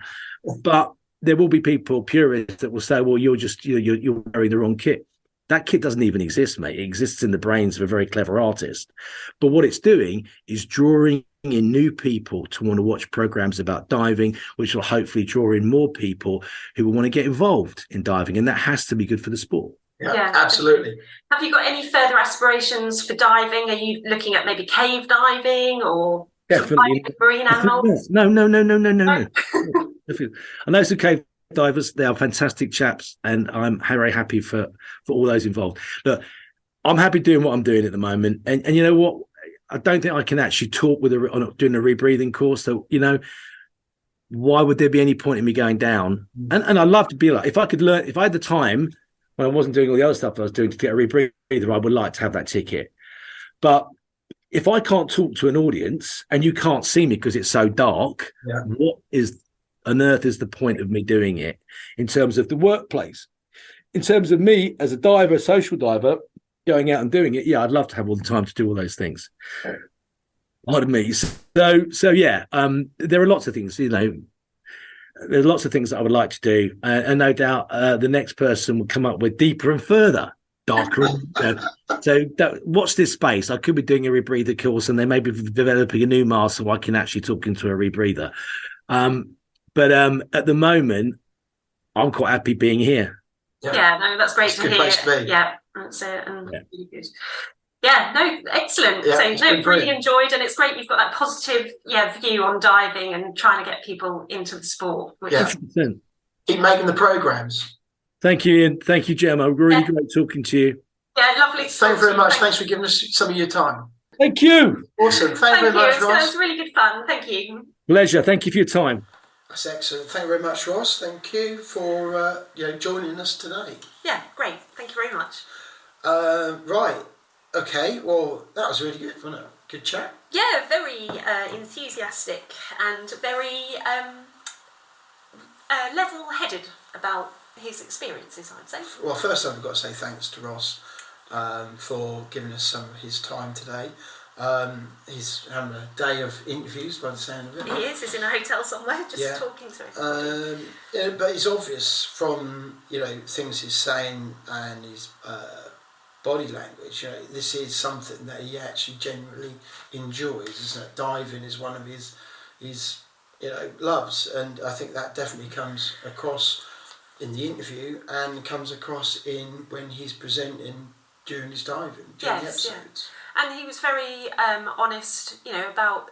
But there will be people, purists, that will say, well, you're just you're wearing the wrong kit. That kit doesn't even exist, mate. It exists in the brains of a very clever artist. But what it's doing is drawing in new people to want to watch programs about diving, which will hopefully draw in more people who will want to get involved in diving. And that has to be good for the sport. Yeah, absolutely. Have you got any further aspirations for diving? Are you looking at maybe cave diving or definitely marine animals? No. I know some cave divers, they are fantastic chaps, and I'm very happy for all those involved. Look, I'm happy doing what I'm doing at the moment, and you know what, I don't think I can actually talk doing a rebreathing course, so why would there be any point in me going down? And I'd love to be like, if I had the time when I wasn't doing all the other stuff I was doing to get a rebreather, I would like to have that ticket. But if I can't talk to an audience and you can't see me because it's so dark, what on earth is the point of me doing it in terms of the workplace? In terms of me as a diver, a social diver, going out and doing it, I'd love to have all the time to do all those things. Pardon me. So yeah, there are lots of things, there's lots of things that I would like to do. And no doubt the next person will come up with deeper and further, darker. Watch this space. I could be doing a rebreather course, and they may be developing a new mask so I can actually talk into a rebreather. But at the moment, I'm quite happy being here. Yeah, no, that's great to hear. Place to be. Yeah, that's it. And really good. Yeah, no, excellent. Yeah, really enjoyed, and it's great you've got that positive view on diving and trying to get people into the sport. Which is... Keep making the programs. Thank you, Ian. Thank you, Gemma. Really great talking to you. Yeah, lovely. Thank you very much. Thanks for giving us some of your time. Thank you. Awesome. Thank you very much, It Ross. was really good fun. Thank you. Pleasure. Thank you for your time. That's excellent. Thank you very much, Ross. Thank you for joining us today. Yeah, great. Thank you very much. Right. Okay. Well, that was really good, wasn't it? Good chat. Yeah, very enthusiastic and very level-headed about his experiences, I'd say. Well, first I've got to say thanks to Ross for giving us some of his time today. He's having a day of interviews by the sound of it. He's in a hotel somewhere, just talking to him. But it's obvious from things he's saying and his body language. This is something that he actually genuinely enjoys, isn't it? Diving is one of his loves, and I think that definitely comes across in the interview and comes across in when he's presenting during his diving during the episodes. And he was very honest, about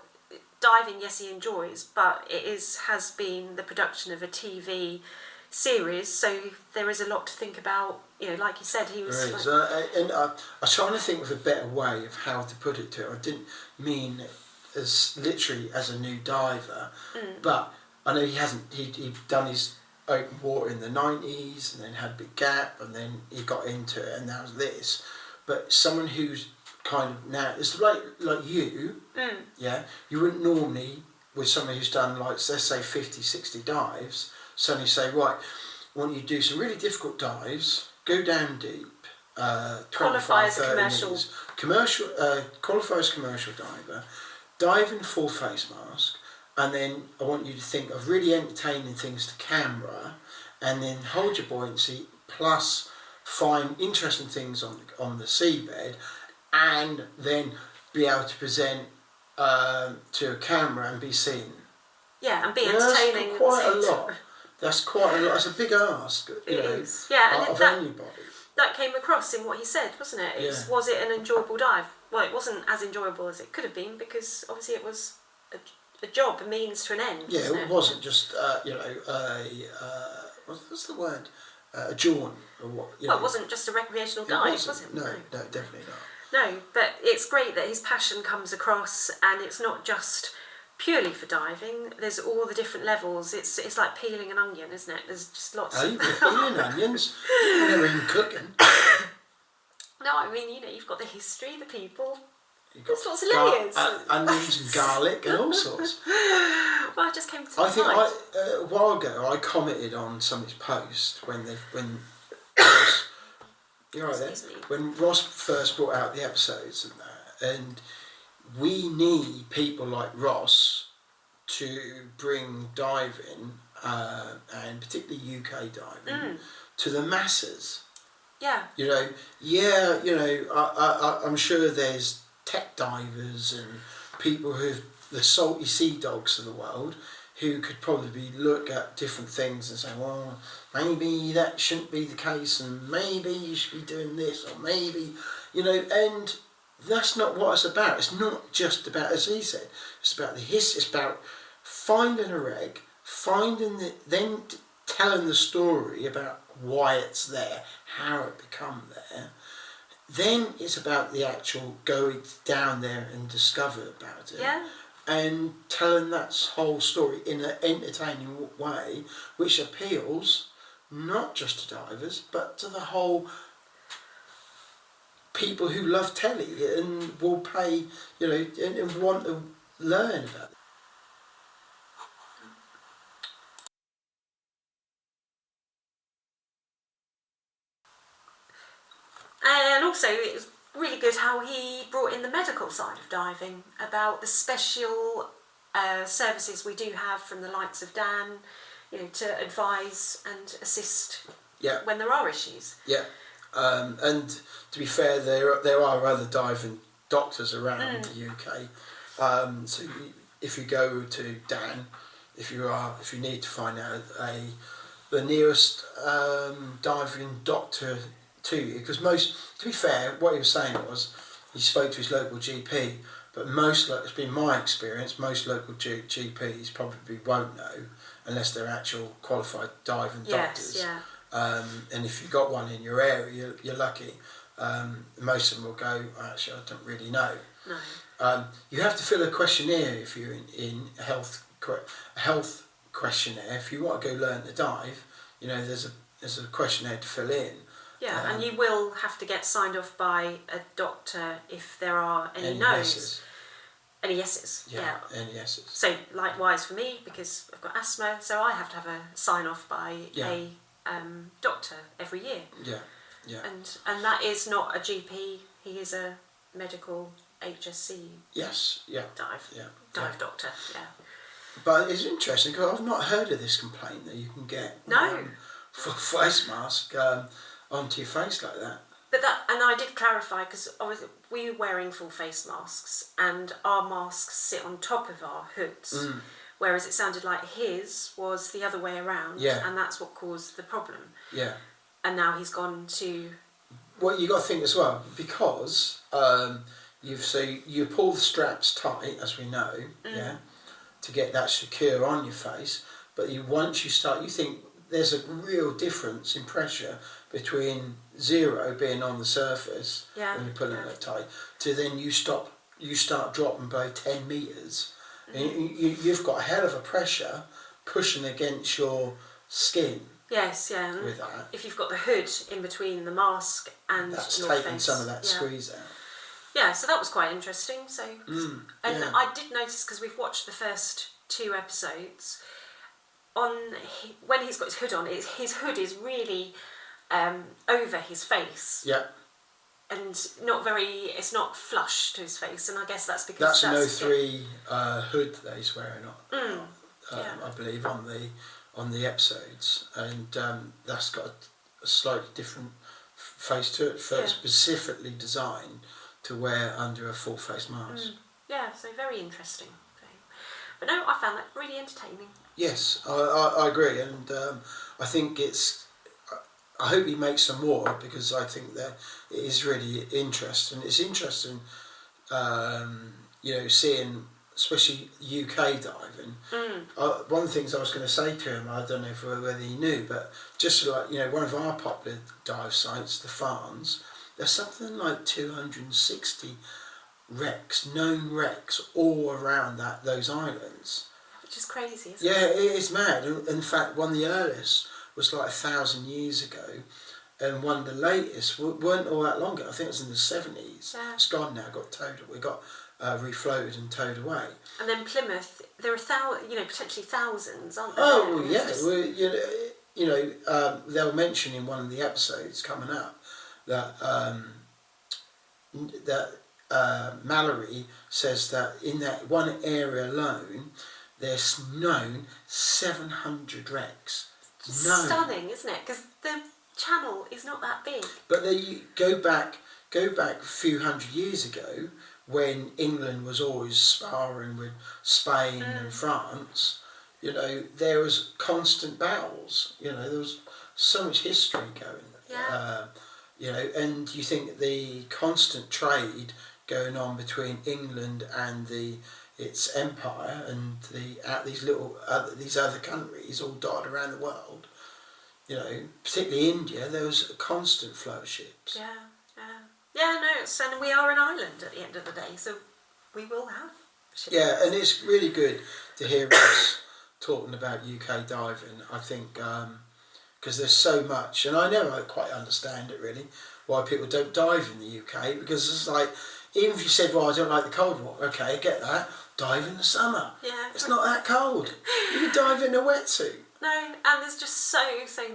diving. Yes, he enjoys, but it has been the production of a TV series, so there is a lot to think about. Like you said, he was. And I was trying to think of a better way of how to put it to him. I didn't mean as literally as a new diver, but I know he'd done his open water in the 90s and then had Big Gap and then he got into it and that was this. But someone who's kind of now, it's like you, you wouldn't normally, with someone who's done let's say 50, 60 dives, suddenly say, right, I want you to do some really difficult dives, go down deep, 25, 30 meters, qualify as commercial diver, dive in full face mask, and then I want you to think of really entertaining things to camera, and then hold your buoyancy, plus find interesting things on the seabed, and then be able to present to a camera and be seen. Yeah, and be entertaining. That's quite a lot. That's quite a lot. That's a big ask. It is. Yeah, of anybody. That came across in what he said, wasn't it? Was it an enjoyable dive? Well, it wasn't as enjoyable as it could have been because obviously it was a job, a means to an end. Yeah, it wasn't just what's the word? A jaunt or what? Well, it wasn't just a recreational dive, was it? No, definitely not. No, but it's great that his passion comes across, and it's not just purely for diving. There's all the different levels. It's like peeling an onion, isn't it? There's just lots. Are you peeling onions? You're never even cooking. No, I mean, you've got the history, the people. There's lots of layers. Onions and garlic and all sorts. Well, I just came to I think mind. a while ago I commented on somebody's post when you're right there. When Ross first brought out the episodes and that, and we need people like Ross to bring diving and particularly UK diving to the masses. Yeah. I'm sure there's tech divers and people who've the salty sea dogs of the world who could probably look at different things and say, well, maybe that shouldn't be the case and maybe you should be doing this or maybe, and that's not what it's about. It's not just about, as he said, it's about the history, it's about finding a wreck, then telling the story about why it's there, how it become there. Then it's about the actual going down there and discover about it. Yeah. And telling that whole story in an entertaining way, which appeals not just to divers, but to the whole people who love telly and will pay, and want to learn about it. And also, it was really good how he brought in the medical side of diving, about the special services we do have from the likes of Dan, to advise and assist when there are issues. Yeah, and to be fair, there are other diving doctors around the UK. So if you go to Dan, if you need to find out the nearest diving doctor to you, because to be fair, what he was saying was he spoke to his local GP, but it's been my experience, most local GPs probably won't know unless they're actual qualified diving doctors. Yeah. And if you've got one in your area, you're lucky. Most of them will go, actually, I don't really know. No. You have to fill a questionnaire if you're in a health questionnaire. If you want to go learn to dive, you know, there's a questionnaire to fill in. Yeah, and you will have to get signed off by a doctor if there are any no's. Yeses. Any yeses. Yeah. Any yeses. So likewise for me, because I've got asthma, so I have to have a sign off by a doctor every year. Yeah. Yeah. And that is not a GP. He is a medical HSC. Yes. Yeah. Dive doctor. Yeah. But it's interesting because I've not heard of this complaint that you can get for face mask onto your face like that. But and I did clarify, because we were wearing full face masks and our masks sit on top of our hoods, whereas it sounded like his was the other way around, and that's what caused the problem. Yeah. And now he's gone to... Well, you got to think as well, because you pull the straps tight, as we know, to get that secure on your face, but once you start, you think there's a real difference in pressure between 0 being on the surface when you're pulling it tight to then you start dropping below 10 metres. And you've got a hell of a pressure pushing against your skin. Yes, yeah. With that. If you've got the hood in between the mask and that's your taking face. some of that squeeze out. Yeah, so that was quite interesting. So, I did notice, because we've watched the first 2 episodes, when he's got his hood on, his hood is really over his face. Yeah. And it's not flush to his face, and I guess that's That's because an 03 hood that he's wearing on, I believe, on the episodes, and that's got a slightly different face to it, specifically designed to wear under a full face mask. Yeah, so very interesting. But no, I found that really entertaining. Yes, I agree, and I think I hope he makes some more, because I think that it is really interesting. It's interesting, seeing especially UK diving. One of the things I was going to say to him, I don't know whether he knew, but just like, one of our popular dive sites, the Farns, there's something like 260 known wrecks all around those islands. Which is crazy, isn't it? Yeah, it is mad. In fact, one of the earliest was like 1,000 years ago, and one of the latest weren't all that long ago. I think it was in the 70s. Yeah. It's gone now, got towed. We got refloated and towed away. And then Plymouth, there are potentially thousands, aren't there? Oh yeah, they'll mention in one of the episodes coming up that Mallory says that in that one area alone, there's known 700 wrecks. Stunning, isn't it? Because the channel is not that big. But then you go back a few hundred years ago, when England was always sparring with Spain and France. There was constant battles. There was so much history going. Yeah. And you think the constant trade going on between England and its empire and these other countries all dotted around the world, particularly India, there was a constant flow of ships. And we are an island at the end of the day, so we will have ships. Yeah, and it's really good to hear us talking about UK diving, I think, because there's so much, and I never quite understand it really, why people don't dive in the UK, because it's like, even if you said, well, I don't like the cold water, okay, I get that, dive in the summer. Yeah. It's not that cold. You can dive in a wetsuit. No, and there's just so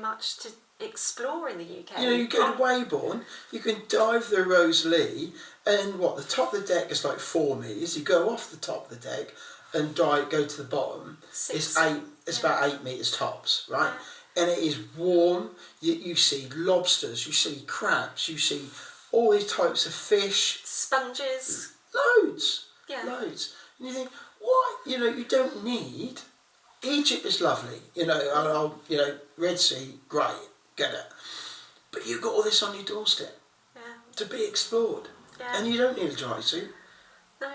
much to explore in the UK. You go to Weybourne, you can dive the Rose Lee, and the top of the deck is like 4 metres, you go off the top of the deck and go to the bottom, it's about 8 metres tops, right? Yeah. And it is warm, you see lobsters, you see crabs, you see all these types of fish. Sponges. Loads. Yeah. Loads. And you think, why? You don't need... Egypt is lovely, Red Sea, great, get it. But you've got all this on your doorstep to be explored. Yeah. And you don't need a dry suit. No,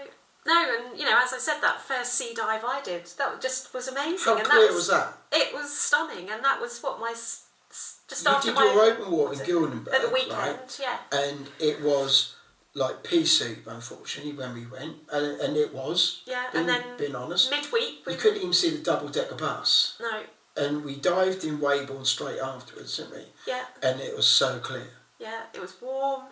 and as I said, that first sea dive I did, that just was amazing. How clear was that? It was stunning, and that was what my just you after did my your open water in Gildenburg at the weekend, right? yeah. And it was like pea soup, unfortunately, when we went, and it was. Yeah, and then being honest, midweek you couldn't even see the double-decker bus. No. And we dived in Weybourne straight afterwards, didn't we? Yeah. And it was so clear. Yeah, it was warm.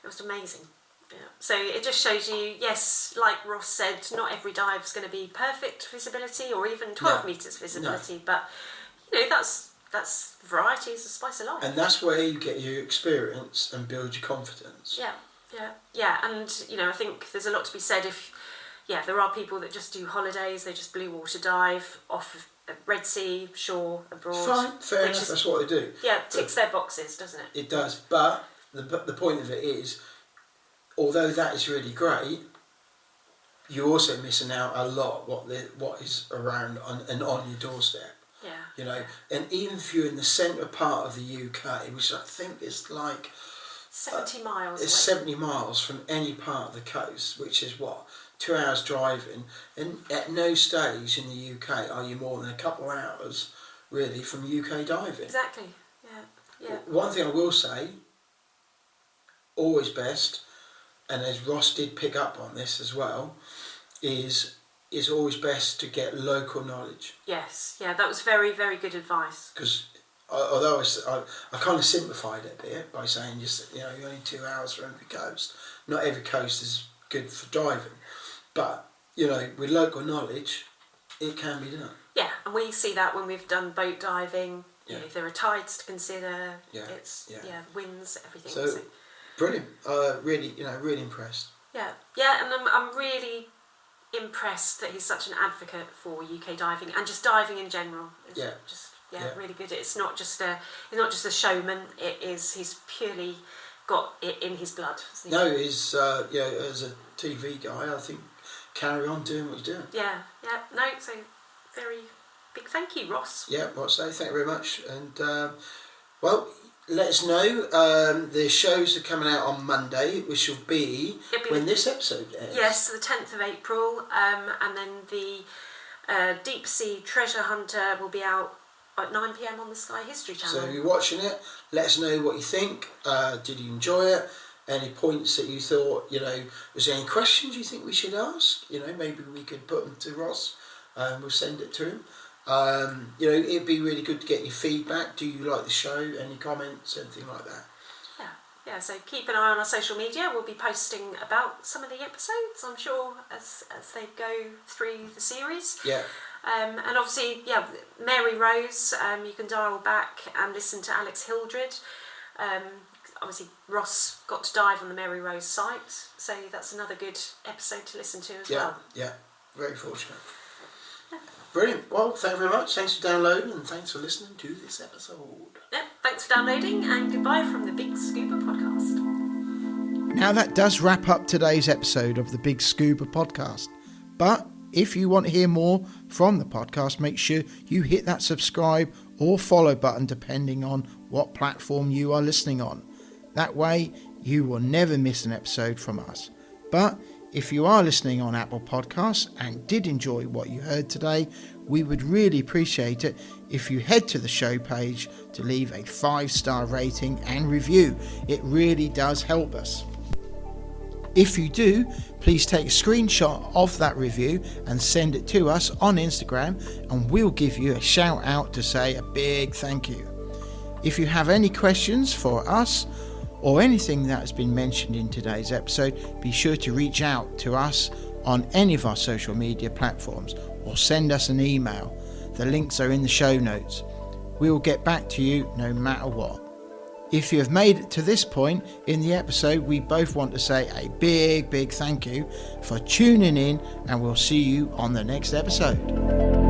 It was amazing. Yeah. So it just shows you, yes, like Ross said, not every dive is going to be perfect visibility or even 12 metres visibility, but you know that's variety is the spice of life. And that's where you get your experience and build your confidence. Yeah, and you know I think there's a lot to be said if, there are people that just do holidays, they just blue water dive off of Red Sea, shore, abroad. Fine, fair enough, that's what they do. Yeah, ticks their boxes, doesn't it? It does, but the point of it is, although that is really great, you're also missing out a lot what is around and on your doorstep. Yeah. You know, and even if you're in the centre part of the UK, which I think is like 70 miles. It's away. 70 miles from any part of the coast, which is 2 hours driving, and at no stage in the UK are you more than a couple of hours really from UK diving. Exactly. Yeah. One thing I will say, always best, and as Ross did pick up on this as well, is always best to get local knowledge. Yes, that was very, very good advice. Because although I kind of simplified it a bit by saying you're only 2 hours from every coast. Not every coast is good for diving, but with local knowledge, it can be done. Yeah, and we see that when we've done boat diving. Yeah. You know, there are tides to consider. Yeah. It's winds, everything. So brilliant. Really impressed. Yeah, and I'm really impressed that he's such an advocate for UK diving and just diving in general. It's really good. It's not just a showman. He's purely got it in his blood. No, he's as a TV guy, I think carry on doing what he's doing. Yeah. No, so very big thank you, Ross. Yeah, what say? Thank you very much. And let us know. The shows are coming out on Monday, which will be when this episode airs. Yes, the 10th of April, and then the Deep Sea Treasure Hunter will be out at 9 p.m. on the Sky History Channel. So if you're watching it, let us know what you think. Did you enjoy it? Any points that you thought, was there any questions you think we should ask? Maybe we could put them to Ross and we'll send it to him. It'd be really good to get your feedback. Do you like the show? Any comments, anything like that? Yeah, so keep an eye on our social media. We'll be posting about some of the episodes, I'm sure, as they go through the series. Yeah. And obviously, Mary Rose, you can dial back and listen to Alex Hildred. Obviously, Ross got to dive on the Mary Rose site, so that's another good episode to listen to as well. Yeah, very fortunate. Brilliant. Well, thank you very much. Thanks for downloading and thanks for listening to this episode. Thanks for downloading and goodbye from the BiG Scuba Podcast. Now that does wrap up today's episode of the BiG Scuba Podcast. But if you want to hear more from the podcast, make sure you hit that subscribe or follow button depending on what platform you are listening on. That way you will never miss an episode from us. But if you are listening on Apple Podcasts and did enjoy what you heard today, we would really appreciate it if you head to the show page to leave a 5-star rating and review. It really does help us. If you do, please take a screenshot of that review and send it to us on Instagram, and we'll give you a shout out to say a big thank you. If you have any questions for us or anything that has been mentioned in today's episode, be sure to reach out to us on any of our social media platforms or send us an email. The links are in the show notes. We will get back to you no matter what. If you have made it to this point in the episode, we both want to say a big thank you for tuning in, and we'll see you on the next episode.